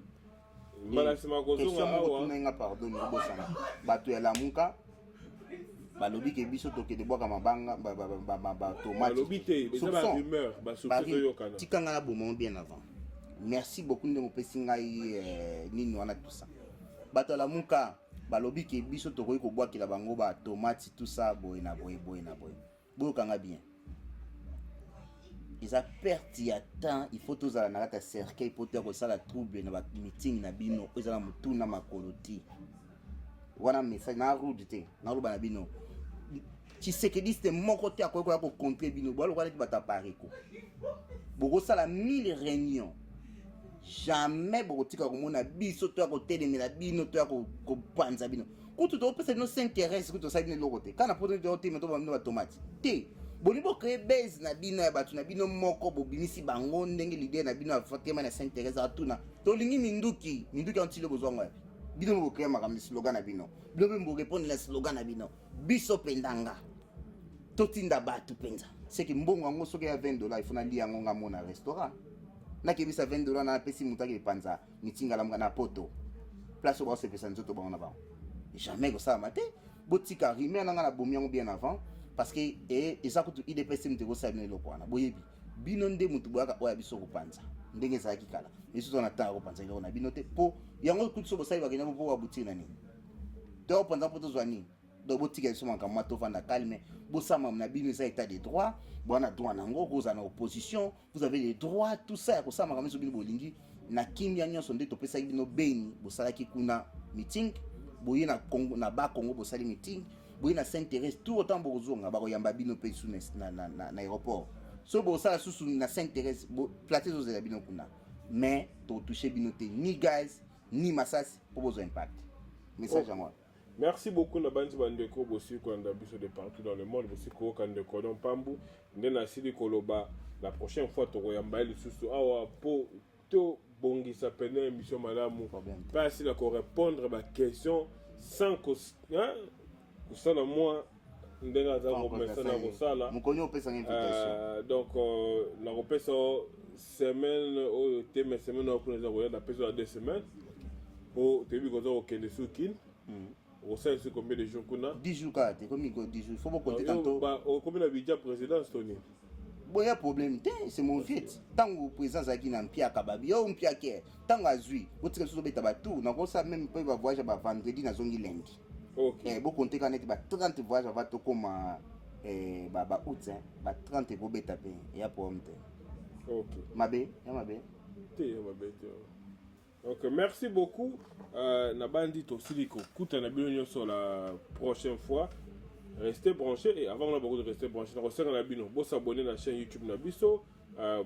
malasima kozonga awa nga pardon bosana bato ya lamuka balobi ke biso to ke de boka mabanga ba tomate balobi te beza ba rumeur ba soupçon yokana tikanga na bomon bien avant. Merci beaucoup de mon pessingai nini wana tout ça. Bato la muka balobi ke biso to ko boa ki la bango ba tomate tout ça boy na boy. Boyo kanga bien. Ils a perdu ya temps, il faut tous ala na kata cercle pour te ko sala trouble na ba meeting na bino, ezala mutu na makoloti. Wana message na route te, na roba na bino. Tshisekedi c'était mon côté à quoi ko contrer bino, bo lo kwa ki bata pariko. Boko sala 1000 réunions. Jamais bokotika komona biso to ya kotelemela bino to ya kopanza bino kutu to pesa no s'intéresse kutu sa bino lokote kana poto to te meto ba tomate te boni bo créer base na bino ya batu na bino moko bo binisi bango ndenge l'idée na bino afatema na s'intéresse à tout na to lingi minduki antilo bozonga bino bo créer makambi slogan na bino bo répondre la slogan na bino biso pendanga to tinda batu penza c'est que mbongo ngo soki ya $20 il faut na lia ngo ngamo na restaurant na kebisa $20 na pesi mutaki panza mitinga la na poto place ba se pesa nzoto ba na ba jamais ça maté botika rimé na ngana bomi bien avant parce que eza kutu IDPS mtego sa bino lokwa na boyebi bino nde mutu boyaka oya biso ko panza ndenge za kikala biso na ta ko panza ile na bino te po yango kutu so bosai ba kenya po wa butina ni to panza poto zwani do botika so manka mato vanda calme bosama na bino ça état de droit bwana droit nango koza na opposition vous avez les droits tout ça ko sama kamso bino bolingi na kimia nyonso nde topesaki bino beni bosalaki kuna meeting boye na Congo na ba Congo bosali meeting boye na Saint-Thérèse tout autant bokozonga bakoyamba bino pe su na aéroport so bosala susu na Saint-Thérèse placer zozela bino kuna mais to toucher bino te ni gaz ni Masasi pour vos impact message à moi. Merci beaucoup na bandi bandeko bosi ko anda biso de partout dans le monde bosi ko kande ko don pambu ndena sili koloba la prochaine fois to koyamba lisusu awa po to bongisa pene émission malamu pas si la ko répondre ba question sans que hein kusala moi ndenga za ko mesana ko sala mukonyo pesa invitation donc la repesa semaine au thème semaine pour nous avoir la pesa 2 semaines pour te bi ko zo kende sukin au sein de combien de jours qu'on a 10 jours kate comme 10 jours il faut pas compter tantôt bah combien d'habitants présidence Tony bon y a problème c'est mon vite tant que président zaki na mpia kababi o mpia ke tant azui botika so beta ba tout na ko ça même peut va voyage ba vendredi na zongi lundi OK bon compter quand ba 30 voyages va to comme ba août ba 30 bo beta pe y a problème OK mabe ya mabe donc merci beaucoup na bandi to siliko kuta na bino sur la prochaine fois restez branchés et avant on a beaucoup de rester branchés na resanga na bino bo s'abonner na chaîne YouTube na biso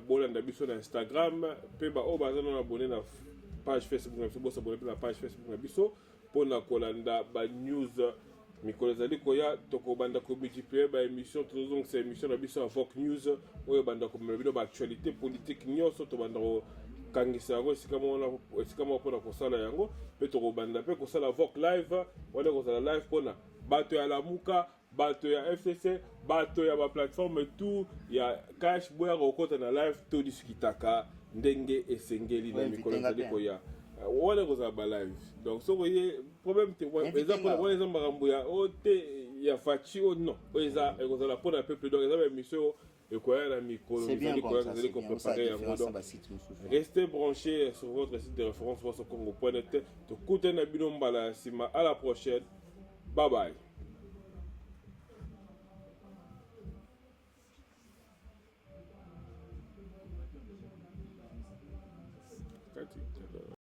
bolanda biso na Instagram pe ba o bazana na abonner na page Facebook na biso bo s'abonner na page Facebook na biso pona kolanda ba news mikolo ezali koya tokobanda komultiplier ba émission donc c'est émission na biso Vox News oyo banda komela bino ba actualité politique nyonso to banda kangisa yango esika mo pona kosala yango pe tokobanda pe kosala Vox live wana kosala live pona bato ya Lamuka bato ya FCC bato ya ba plateforme tout ya cash boya kokota na live to diskitaka ndenge esengeli na mikolo ezali koya wana kozala ba live donc so voyez problème te exemple wana eza makambo ya ote ya fachi o non eza ekozala pona peuple donc eza ba émission et quoi la micro vous allez préparer un donc restez branchés sur votre site de référence voicongo.net to kuta na bino mbala sima à la prochaine bye bye.